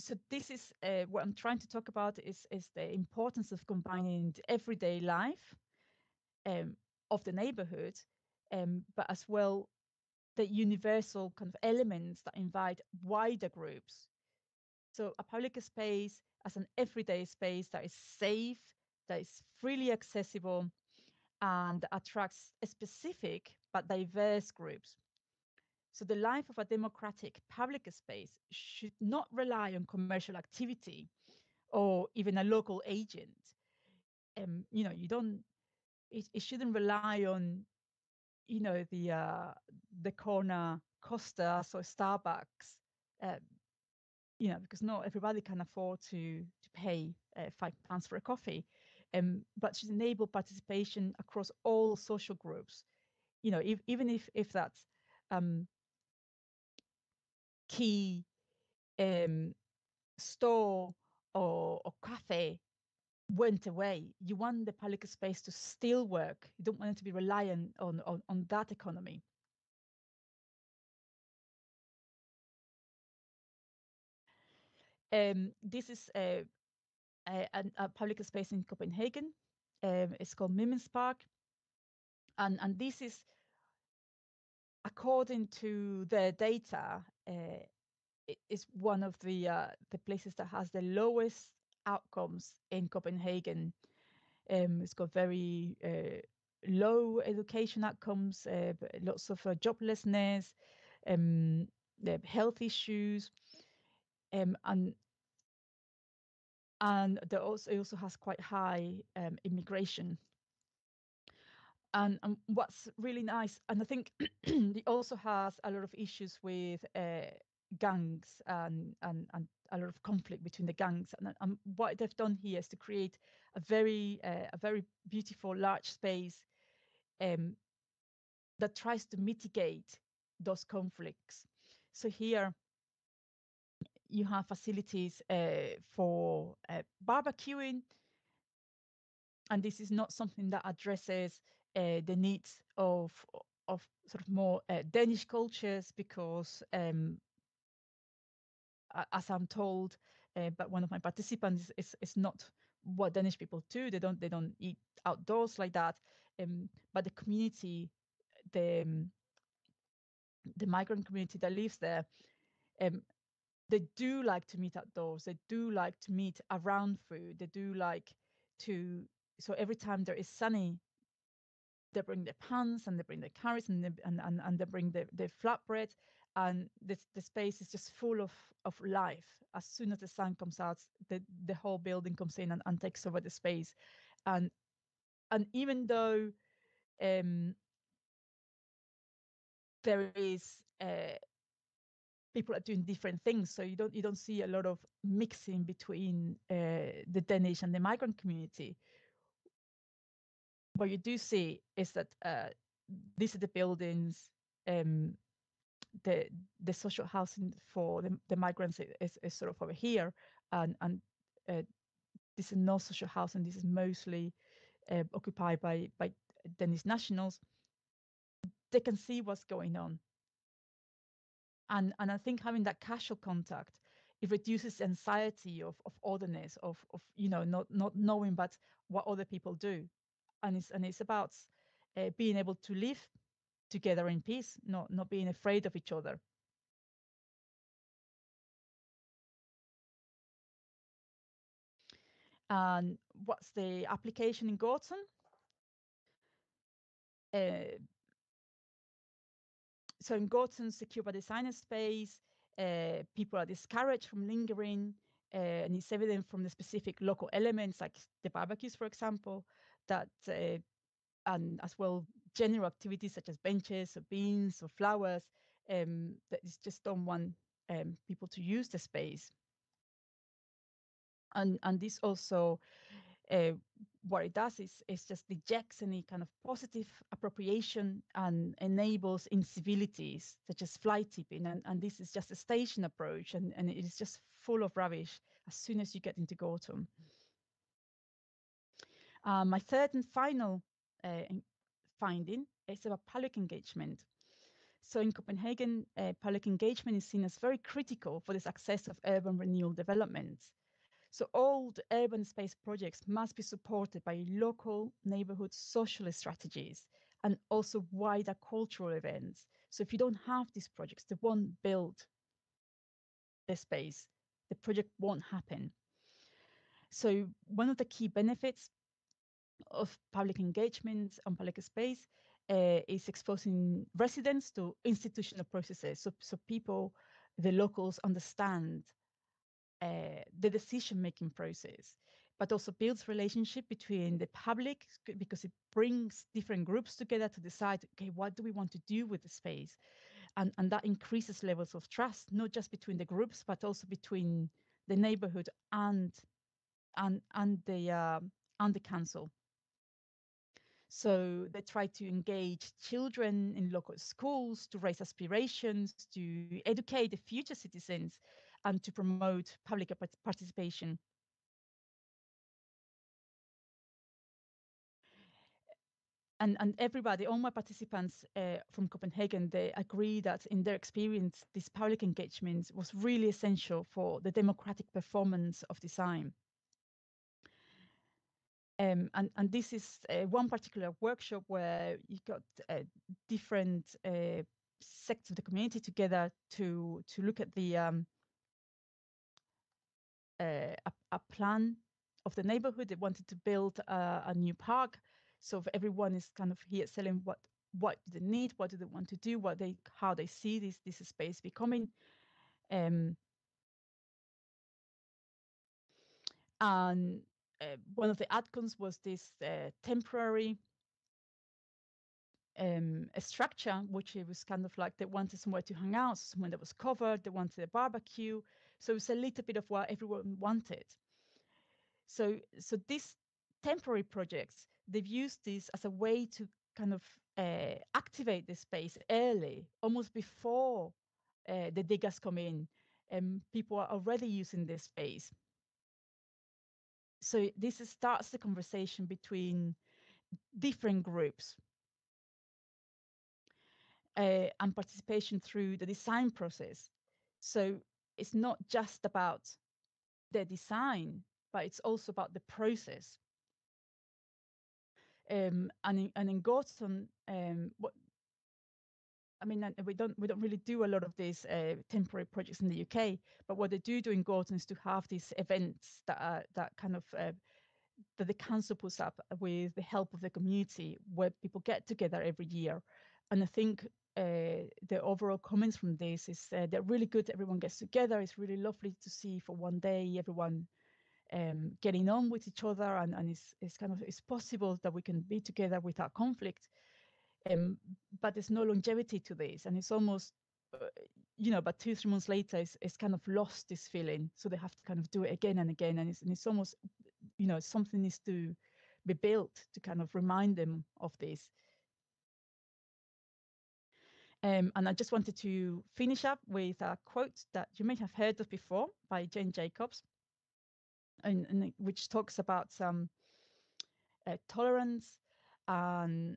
So this is what I'm trying to talk about is the importance of combining the everyday life of the neighborhood, but as well the universal kind of elements that invite wider groups. So a public space as an everyday space that is safe, that is freely accessible, and attracts specific but diverse groups. So the life of a democratic public space should not rely on commercial activity or even a local agent. You don't. It shouldn't rely on, the corner Costas or Starbucks. Because not everybody can afford to pay £5 for a coffee, but should enable participation across all social groups. Even if that's key store or cafe went away, you want the public space to still work. You don't want it to be reliant on that economy. This is a public space in Copenhagen. It's called Mimens Park, and this is, according to the data, it is one of the places that has the lowest outcomes in Copenhagen. It's got very low education outcomes, lots of joblessness, health issues, and it also has quite high immigration. And what's really nice, and I think it also has a lot of issues with gangs and a lot of conflict between the gangs. And what they've done here is to create a very beautiful large space that tries to mitigate those conflicts. So here you have facilities for barbecuing, and this is not something that addresses the needs of sort of more Danish cultures, because as I'm told but one of my participants, is not what Danish people do. They don't eat outdoors like that. But the community, the migrant community that lives there, they do like to meet outdoors. They do like to meet around food. They do like to. So every time there is sunny, they bring their pans and they bring their carrots and they bring the flatbread, and the space is just full of life. As soon as the sun comes out, the whole building comes in and takes over the space. And even though there is people are doing different things, so you don't see a lot of mixing between the Danish and the migrant community. What you do see is that these are the buildings, the social housing for the migrants is sort of over here, and this is no social housing. This is mostly occupied by Danish nationals. They can see what's going on, and I think having that casual contact, it reduces anxiety of otherness, of not knowing but what other people do, and it's about being able to live together in peace, not being afraid of each other. And what's the application in Gorton? So in Gorton's secure by designer space, people are discouraged from lingering, and it's evident from the specific local elements like the barbecues, for example, that and as well general activities such as benches or beans or flowers, that is just don't want people to use the space. And this also what it does is just dejects any kind of positive appropriation and enables incivilities such as fly tipping, and this is just a station approach, and it is just full of rubbish as soon as you get into Gorton. My third and final finding is about public engagement. So in Copenhagen, public engagement is seen as very critical for the success of urban renewal development. So all the urban space projects must be supported by local neighborhood social strategies and also wider cultural events. So if you don't have these projects, they won't build the space. The project won't happen. So one of the key benefits of public engagement on public space is exposing residents to institutional processes. So people, the locals, understand the decision-making process, but also builds relationship between the public, because it brings different groups together to decide, okay, what do we want to do with the space? And that increases levels of trust, not just between the groups, but also between the neighborhood and the council. So they try to engage children in local schools to raise aspirations, to educate the future citizens, and to promote public participation. And everybody, all my participants from Copenhagen, they agree that in their experience, this public engagement was really essential for the democratic performance of design. And this is one particular workshop where you got different sects of the community together to look at the a plan of the neighborhood. They wanted to build a new park, so everyone is kind of here selling what do they need, what do they want to do, how they see this space becoming. And one of the outcomes was this temporary structure, which it was kind of like they wanted somewhere to hang out, somewhere that was covered, they wanted a barbecue. So it's a little bit of what everyone wanted. So these temporary projects, they've used this as a way to kind of activate the space early, almost before the diggers come in. People are already using this space. So this starts the conversation between different groups and participation through the design process. So it's not just about the design, but it's also about the process. And in Gorton, we don't really do a lot of these temporary projects in the UK, but what they do in Gorton is to have these events that kind of that the council puts up with the help of the community, where people get together every year. And I think the overall comments from this is they're really good. Everyone gets together. It's really lovely to see for one day everyone getting on with each other, and it's possible that we can be together without conflict. But there's no longevity to this, and it's almost but 2-3 months later it's kind of lost this feeling, so they have to kind of do it again and again, and it's almost something needs to be built to kind of remind them of this. And I just wanted to finish up with a quote that you may have heard of before by Jane Jacobs, and which talks about some tolerance and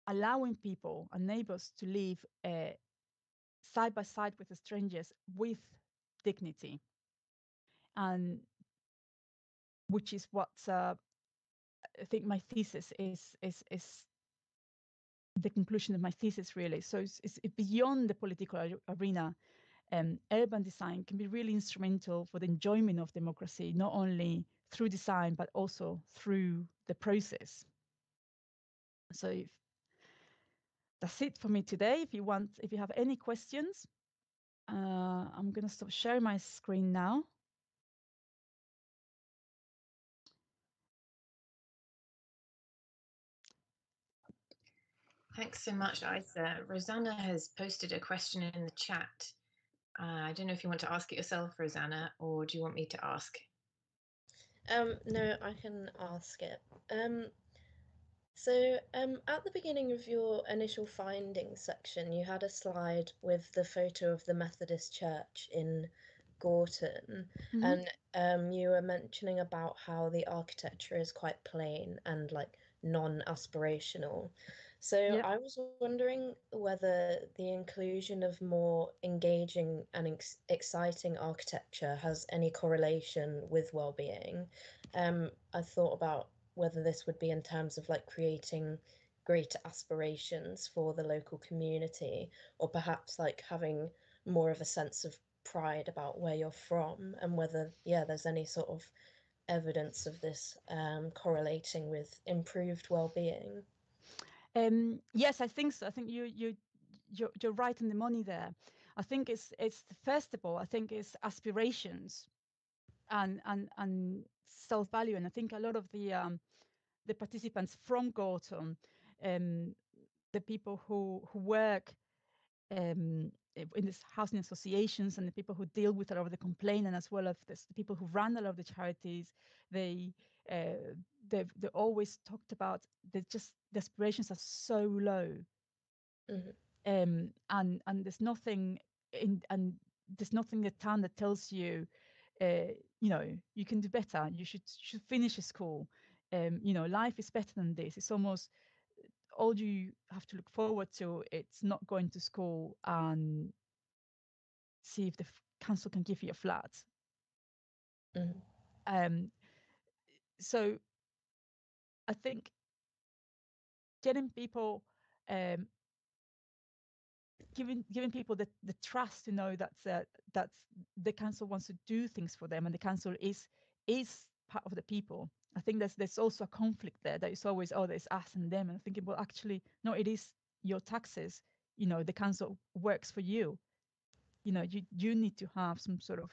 allowing people and neighbors to live side by side with the strangers with dignity, and which is what I think my thesis is the conclusion of my thesis, really. So it's beyond the political arena. Urban design can be really instrumental for the enjoyment of democracy, not only through design, but also through the process. So that's it for me today. If you have any questions, I'm going to stop sharing my screen now. Thanks so much, Isa. Rosanna has posted a question in the chat. I don't know if you want to ask it yourself, Rosanna, or do you want me to ask? No, I can ask it. So at the beginning of your initial findings section, you had a slide with the photo of the Methodist Church in Gorton, and you were mentioning about how the architecture is quite plain and like non-aspirational. So I was wondering whether the inclusion of more engaging and exciting architecture has any correlation with well-being. I thought about whether this would be in terms of like creating greater aspirations for the local community, or perhaps like having more of a sense of pride about where you're from, and whether there's any sort of evidence of this correlating with improved well-being. Yes, I think so. I think you're right in the money there. I think it's first of all, I think it's aspirations and self-value, and I think a lot of the participants from Gorton, the people who work in these housing associations, and the people who deal with a lot of the complaint, and as well as the people who run a lot of the charities, they always talked about the aspirations are so low. And there's nothing in the town that tells you you can do better, you should finish school, life is better than this. It's almost all you have to look forward to, it's not going to school and see if the council can give you a flat. So I think getting people, giving people the trust to know that the council wants to do things for them, and the council is part of the people. I think there's also a conflict there, that it's always, oh, there's us and them, and thinking, well, actually, no, it is your taxes. The council works for you. You need to have some sort of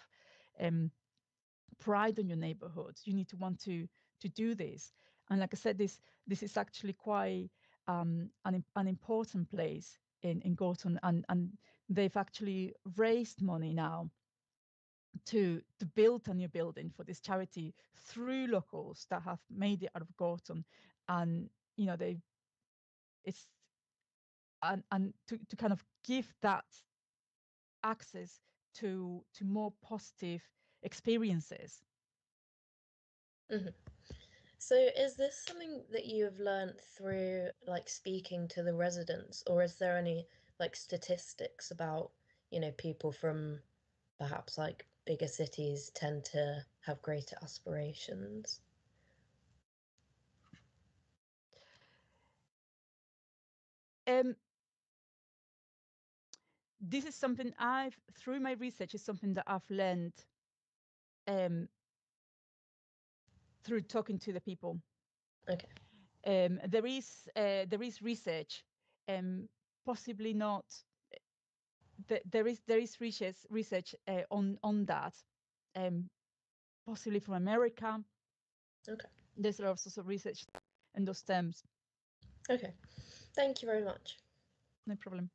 pride in your neighborhood. You need to want to do this. And like I said, this is actually quite an important place in Gorton, and they've actually raised money now to build a new building for this charity through locals that have made it out of Gorton, and to kind of give that access to more positive experiences. Mm-hmm. So is this something that you have learned through like speaking to the residents, or is there any like statistics about, people from perhaps like bigger cities tend to have greater aspirations? This is something through my research, is something that I've learned through talking to the people. Okay. There is research, possibly not. There is research on that, possibly from America. Okay. There's also research in those terms. Okay. Thank you very much. No problem.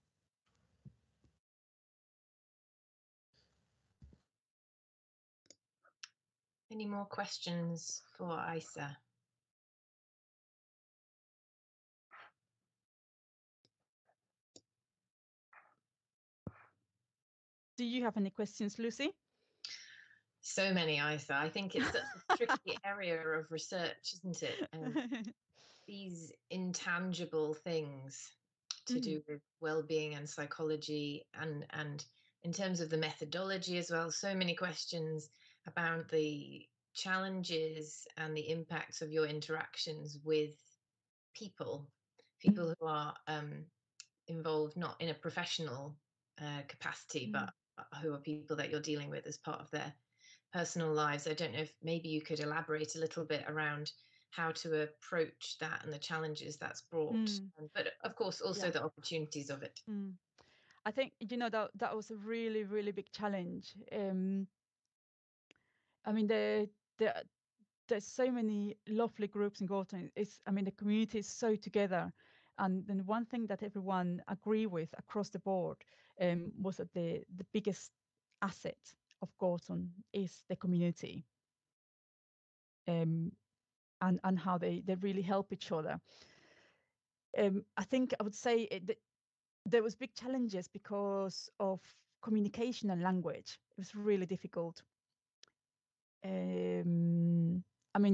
Any more questions for Isa? Do you have any questions, Lucy? So many, Isa. I think it's such a tricky area of research, isn't it? These intangible things to do with well-being and psychology, and in terms of the methodology as well. So many questions about the challenges and the impacts of your interactions with people who are involved not in a professional capacity, but who are people that you're dealing with as part of their personal lives. I don't know if maybe you could elaborate a little bit around how to approach that and the challenges that's brought, but of course also the opportunities of it. I think that was a really, really big challenge. I mean, there's so many lovely groups in Gorton. The community is so together. And then one thing that everyone agree with across the board was that the biggest asset of Gorton is the community, and how they really help each other. I think I would say that there was big challenges because of communication and language. It was really difficult.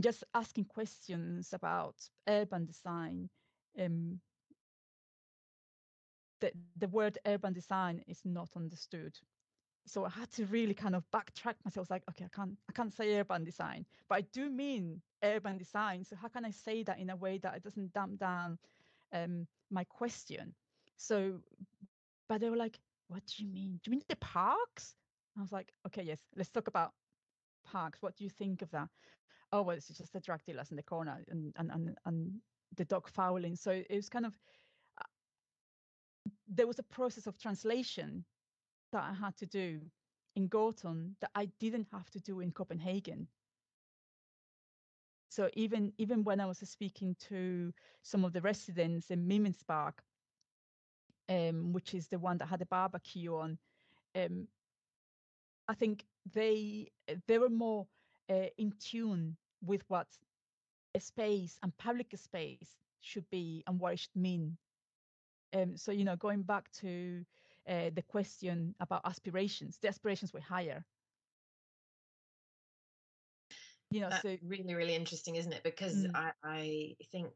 Just asking questions about urban design. The word urban design is not understood. So I had to really kind of backtrack myself. Like, okay, I can't say urban design, but I do mean urban design. So how can I say that in a way that it doesn't dumb down my question? So, but they were like, what do you mean? Do you mean the parks? I was like, okay, yes, let's talk about parks. What do you think of that? Oh, well, it's just the drug dealers in the corner and the dog fouling. So it was kind of, there was a process of translation that I had to do in Gorton that I didn't have to do in Copenhagen. So even when I was speaking to some of the residents in Mimenspark, which is the one that had a barbecue on, I think they were more in tune with what a space and public space should be and what it should mean. So going back to the question about aspirations, the aspirations were higher. That's so really, really interesting, isn't it? Because I think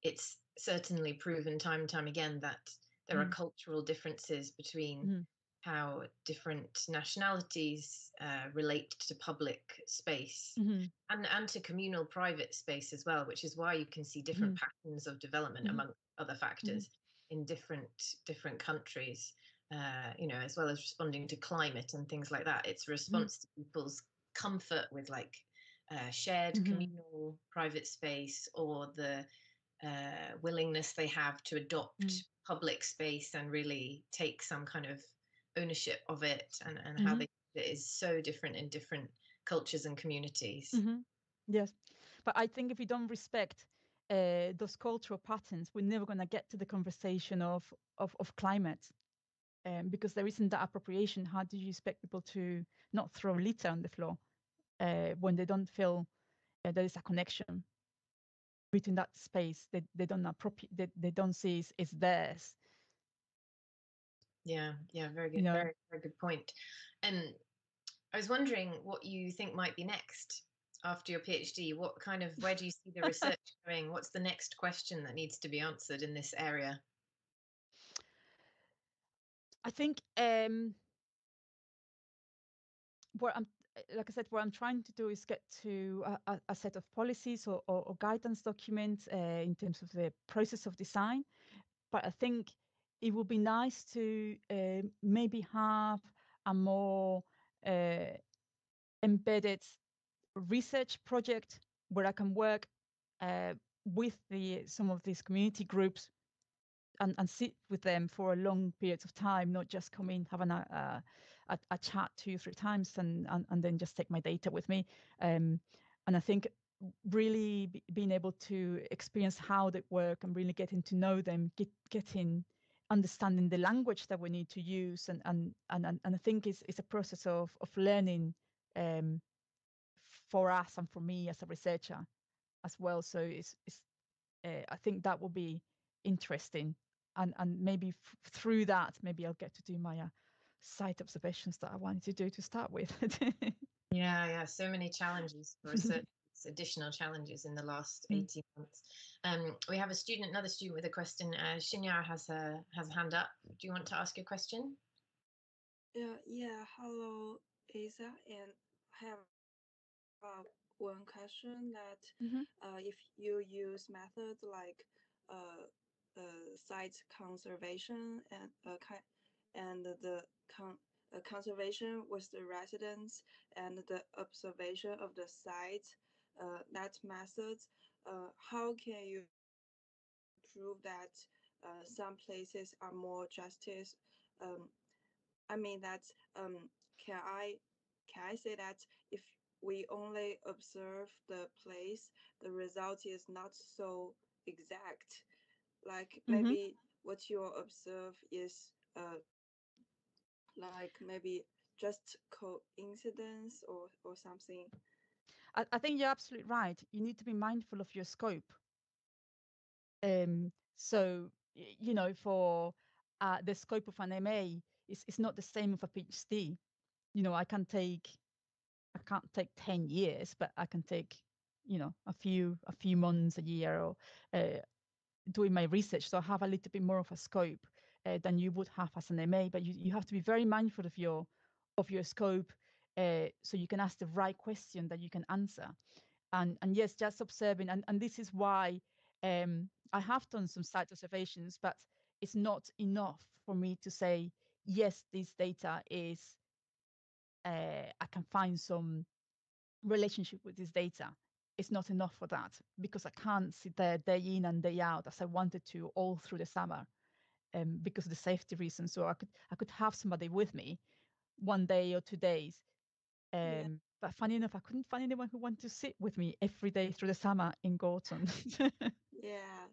it's certainly proven time and time again that there are cultural differences between how different nationalities relate to public space and to communal private space as well, which is why you can see different patterns of development among other factors in different countries, as well as responding to climate and things like that. It's a response to people's comfort with like shared communal private space, or the willingness they have to adopt public space and really take some kind of ownership of it, and how it is so different in different cultures and communities. Yes, but I think if we don't respect those cultural patterns, we're never going to get to the conversation of climate, because there isn't that appropriation. How do you expect people to not throw litter on the floor when they don't feel there is a connection between that space? They don't appropriate. They don't see it's theirs. Yeah, very good, very good point. And I was wondering what you think might be next after your PhD. Where do you see the research going? What's the next question that needs to be answered in this area? I think what I'm trying to do is get to a set of policies or guidance documents in terms of the process of design. But I think it would be nice to maybe have a more embedded research project where I can work with some of these community groups and sit with them for a long periods of time, not just come in, have a chat 2-3 times and then just take my data with me. And I think really being able to experience how they work and really getting to know them, understanding the language that we need to use, and I think it's a process of learning for us and for me as a researcher as well. So I think that will be interesting, and maybe through that, maybe I'll get to do my site observations that I wanted to do to start with. Yeah, so many challenges for research. Additional challenges in the last 18 months. We have another student with a question. Shinya has a hand up. Do you want to ask your question? Yeah. Hello, Isa, and I have one question that if you use methods like site conservation and the conservation with the residents and the observation of the site, that methods, how can you prove that some places are more justice? I mean that can I say that if we only observe the place, the result is not so exact? Like maybe what you observe is like maybe just coincidence or something. I think you're absolutely right. You need to be mindful of your scope. So for the scope of an MA, it's not the same of a PhD. I can't take 10 years, but I can take a few months, a year, or doing my research. So I have a little bit more of a scope than you would have as an MA. But you have to be very mindful of your scope, so you can ask the right question that you can answer. And yes, just observing, and this is why I have done some site observations, but it's not enough for me to say, yes, this data is, I can find some relationship with this data. It's not enough for that, because I can't sit there day in and day out as I wanted to all through the summer, because of the safety reasons. So I could have somebody with me 1 day or 2 days. But funny enough, I couldn't find anyone who wanted to sit with me every day through the summer in Gorton. Yeah.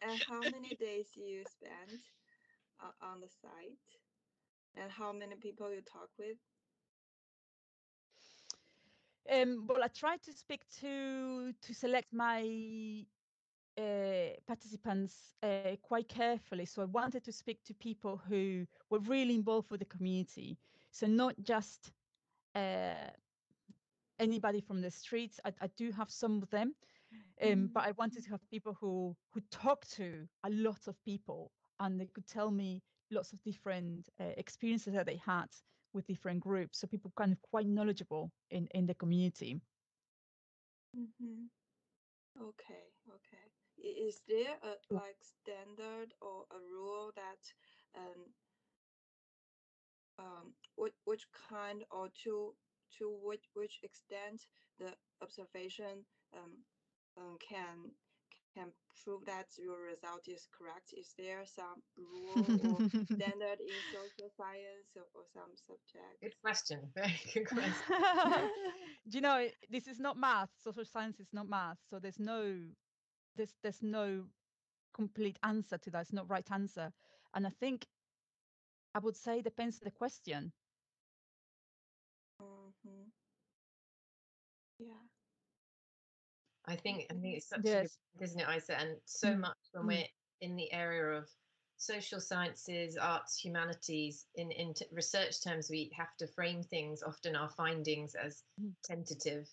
And how many days you spent on the site? And how many people you talk with? Well, I tried to speak to select my participants quite carefully. So I wanted to speak to people who were really involved with the community. So not just anybody from the streets. I do have some of them, but I wanted to have people who talk to a lot of people, and they could tell me lots of different experiences that they had with different groups, so people kind of quite knowledgeable in the community. Mm-hmm. Okay. Is there a like standard or a rule that which kind or to which extent the observation can prove that your result is correct? Is there some rule or standard in social science or some subject? Good question. Very good question. You know, this is not math. Social science is not math, so there's no complete answer to that. It's not right answer, and I think I would say it depends on the question. Mm-hmm. Yeah. I think it's such a good Yes. point, isn't it, Isa? And so much when we're in the area of social sciences, arts, humanities, in research terms, we have to frame things, often our findings, as tentative.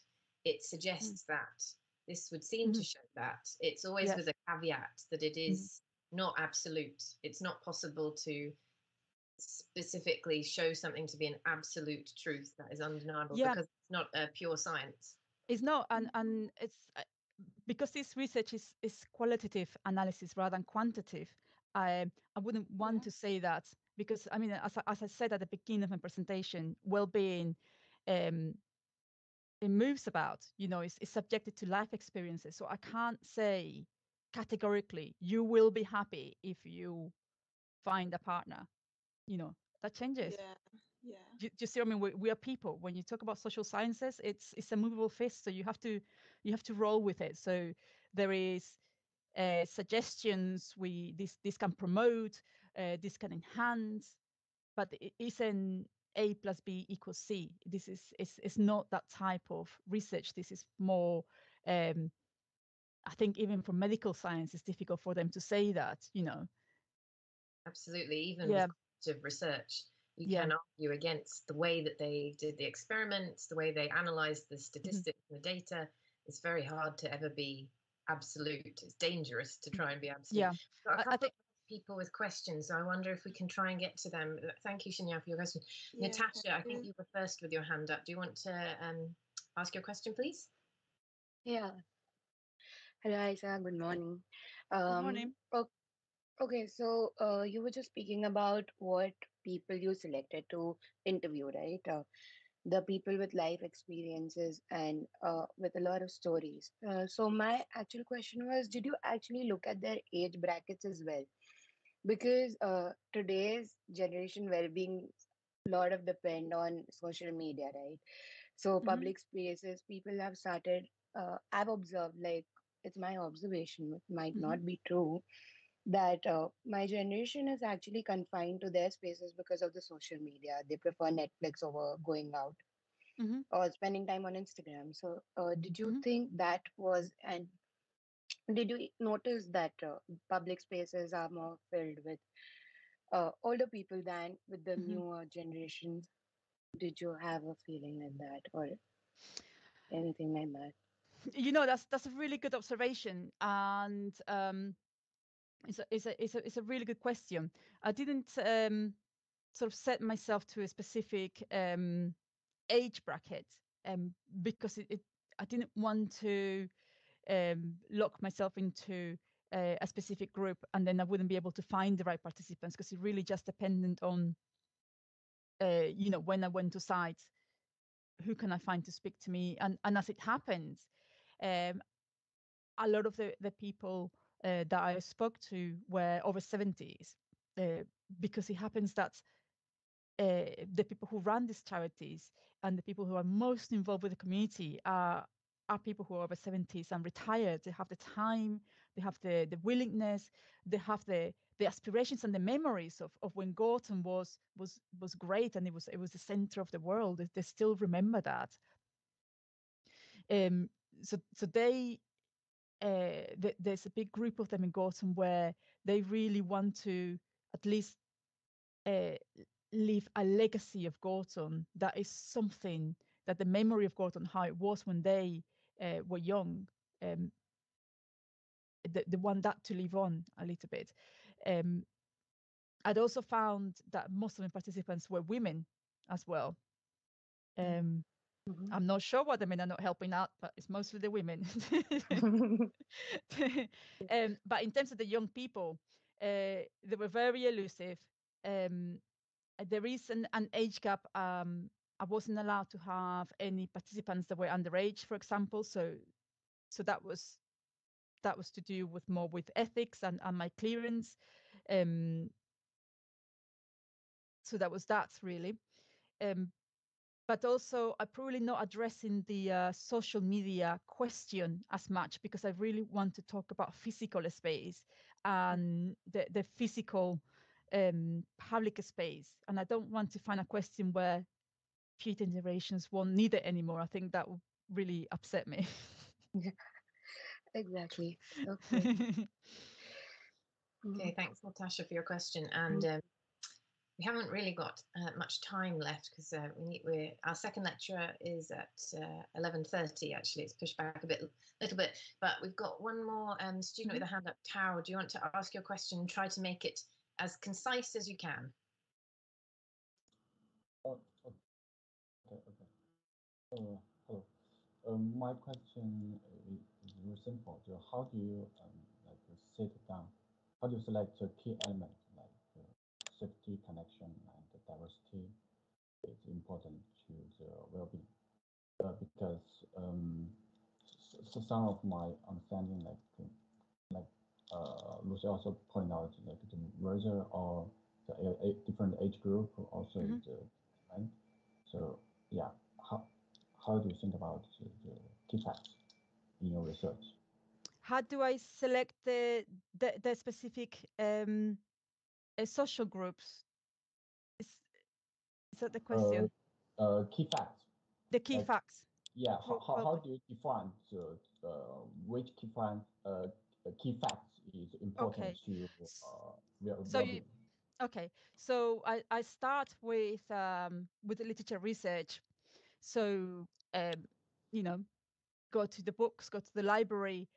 It suggests that this would seem to show that. It's always with a caveat that it is not absolute. It's not possible to specifically show something to be an absolute truth that is undeniable because it's not a pure science. It's not, and it's because this research is qualitative analysis rather than quantitative. I wouldn't want to say that, because I mean, as I said at the beginning of my presentation, well-being, it moves about, you know, it's subjected to life experiences. So I can't say categorically you will be happy if you find a partner. You know, that changes. Yeah. You see, I mean, we are people. When you talk about social sciences, it's a movable feast, so you have to roll with it. So there is suggestions. This can promote, this can enhance, but it isn't A plus B equals C. This is not that type of research. This is more. I think even for medical science, it's difficult for them to say that. You know. Absolutely, even with quantitative research, you can argue against the way that they did the experiments, the way they analyzed the statistics and the data. It's very hard to ever be absolute. It's dangerous to try and be absolute. Yeah, Got a couple of people with questions, so I wonder if we can try and get to them. Thank you, Shinya, for your question. Yeah, Natasha, I think you were first with your hand up. Do you want to ask your question, please? Yeah. Hello, Isa. Good morning. Good morning. Okay, so you were just speaking about what people you selected to interview, right? The people with life experiences and with a lot of stories. So my actual question was, did you actually look at their age brackets as well? Because today's generation well-being lot of depend on social media, right? So public spaces, people have started. I've observed, like, it's my observation, it might not be true, that my generation is actually confined to their spaces because of the social media. They prefer Netflix over going out or spending time on Instagram. So did you think that was, and did you notice that public spaces are more filled with older people than with the newer generations? Did you have a feeling like that or anything like that? You know, that's a really good observation, and it's a really good question. I didn't sort of set myself to a specific age bracket because I didn't want to lock myself into a specific group, and then I wouldn't be able to find the right participants, because it really just dependent on you know, when I went to sites, who can I find to speak to me, and as it happens, a lot of the people that I spoke to were over 70s, because it happens that the people who run these charities and the people who are most involved with the community are people who are over 70s and retired. They have the time, they have the willingness, they have the aspirations and the memories of when Gorton was great, and it was the center of the world. They still remember that. So they there's a big group of them in Gorton where they really want to at least leave a legacy of Gorton that is something that the memory of Gorton, how it was when they were young, they want that to live on a little bit. I'd also found that most of the participants were women as well. I'm not sure why the men are not helping out, but it's mostly the women. But in terms of the young people, they were very elusive. There is an age gap. I wasn't allowed to have any participants that were underage, for example. So that was to do with more with ethics and my clearance. So that was that really. But also I'm probably not addressing the social media question as much, because I really want to talk about physical space and the physical public space. And I don't want to find a question where future generations won't need it anymore. I think that would really upset me. Exactly. Okay. Okay, thanks, Natasha, for your question. And we haven't really got much time left, because our second lecture is at 11:30. Actually, it's pushed back a little bit, but we've got one more student with a hand up. Tao, do you want to ask your question and try to make it as concise as you can? Okay. Hello. My question is very simple. So how do you sit down? How do you select a key element like safety, connection, and diversity? It's important to the well-being because some of my understanding, Lucy also pointed out, like the merger or the different age group also is right. So yeah, how do you think about the key facts in your research? How do I select the specific social groups? Is that the question? Key facts. The key facts. Yeah. How do you define which key facts is important to well-being? Okay, so I start with the literature research. So go to the books, go to the library,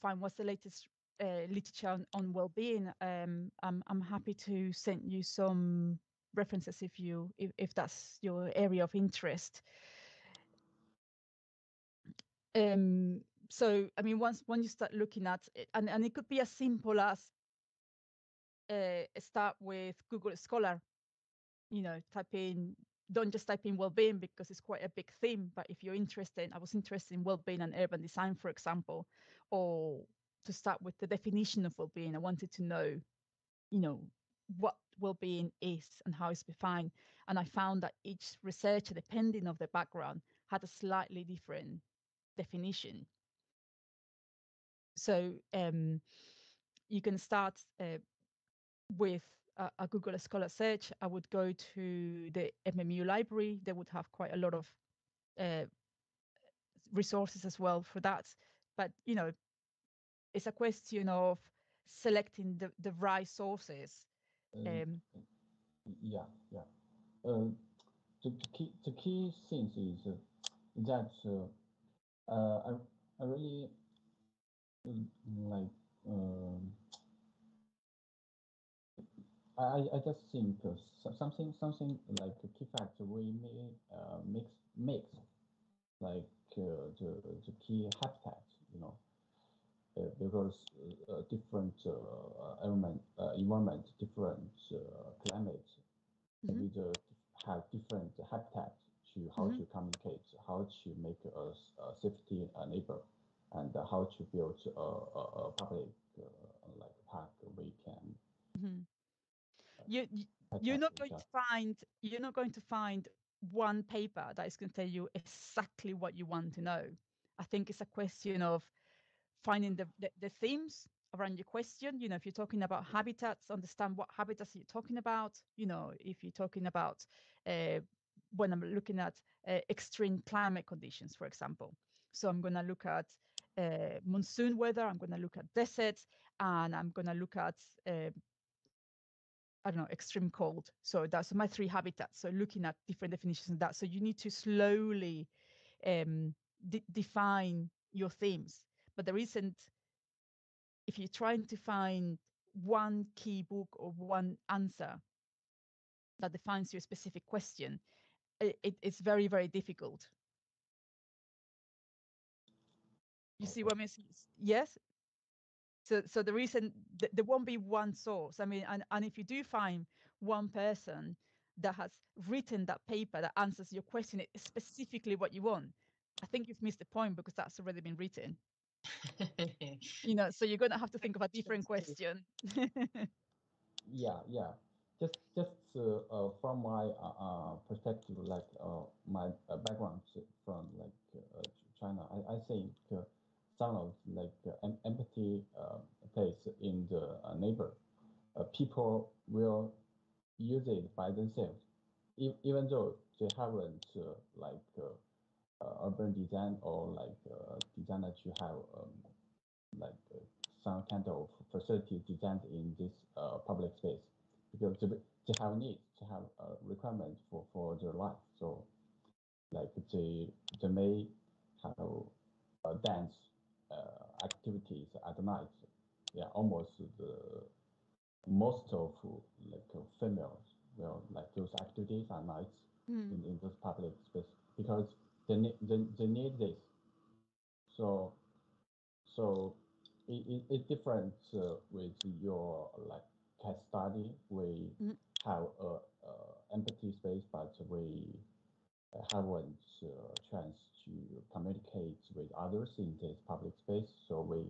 find what's the latest literature on well-being. I'm happy to send you some references if that's your area of interest. So I mean, when you start looking at it, and it could be as simple as start with Google Scholar. Don't just type in well-being, because it's quite a big theme. But if you're interested, I was interested in well-being and urban design, for example, or to start with the definition of well-being. I wanted to know, what well-being is and how it's defined. And I found that each researcher, depending on their background, had a slightly different definition. So you can start with a Google Scholar search. I would go to the MMU library. They would have quite a lot of resources as well for that. But it's a question of selecting the right sources. Yeah. The key thing is that I really like. I just think something like a key factor we may mix like the key habitat, because different environment, different climate, we have different habitats to how to communicate, how to make a safety neighbor, and how to build a public like park we can. You're not going to find one paper that is going to tell you exactly what you want to know. I think it's a question of finding the themes around your question. If you're talking about habitats, understand what habitats you're talking about. If you're talking about when I'm looking at extreme climate conditions, for example. So I'm going to look at monsoon weather, I'm going to look at deserts, and I'm going to look at I don't know, extreme cold. So that's my 3 habitats. So looking at different definitions of that. So you need to slowly define your themes. But there isn't, if you're trying to find one key book or one answer that defines your specific question, it's very, very difficult. You see what I mean? Yes. So the reason there won't be one source. I mean, and if you do find one person that has written that paper that answers your question specifically what you want, I think you've missed the point, because that's already been written. You know, so you're going to have to think of a different question. Yeah. Just from my perspective, like my background from like China, I think some of like empathy place in the neighbor, people will use it by themselves, even though they haven't urban design or like designer to have like some kind of facility designed in this public space, because they have needs, they have requirements for their life. So like they may have dance activities at night. Yeah, almost the most of like females will like those activities at night in this public space, because they need this. So it's different with your like case study. We have a empathy space, but we haven't chance to communicate with others in this public space. So we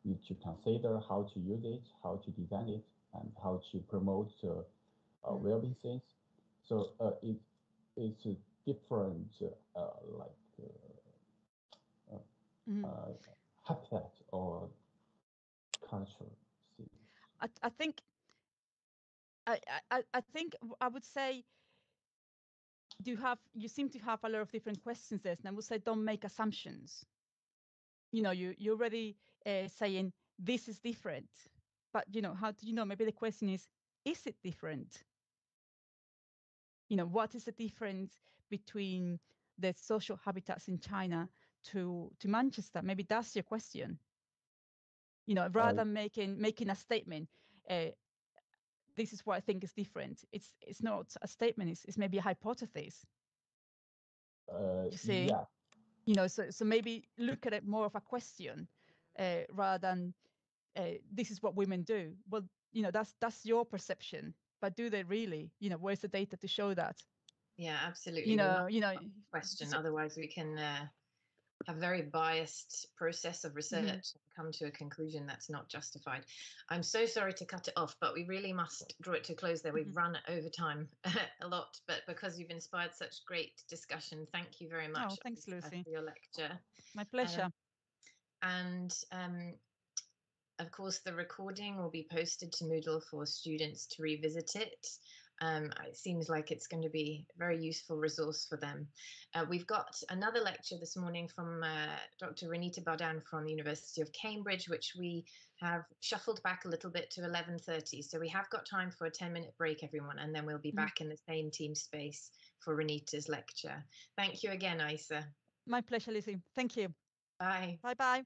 need to consider how to use it, how to design it, and how to promote well-being things. So it's a different habitat or culture. I think I would say you seem to have a lot of different questions there, and I would say don't make assumptions. You know, you're already saying this is different, but you know, how do you know? Maybe the question is it different? You know, what is the difference between the social habitats in China to Manchester? Maybe that's your question. You know, rather than making a statement, this is what I think is different. It's not a statement. It's maybe a hypothesis. You see, yeah. You know, so maybe look at it more of a question rather than this is what women do. Well, you know, that's your perception, but do they really? You know, where's the data to show that? Yeah, absolutely. You know, question. Otherwise, we can have a very biased process of research and come to a conclusion that's not justified. I'm so sorry to cut it off, but we really must draw it to a close there. We've run over time a lot, but because you've inspired such great discussion, thank you very much. Oh, thanks, Lucy. For your lecture. My pleasure. Of course, the recording will be posted to Moodle for students to revisit it. It seems like it's going to be a very useful resource for them. We've got another lecture this morning from Dr. Renita Bardan from the University of Cambridge, which we have shuffled back a little bit to 11:30. So we have got time for a 10-minute break, everyone, and then we'll be back in the same team space for Renita's lecture. Thank you again, Isa. My pleasure, Lizzie. Thank you. Bye. Bye-bye.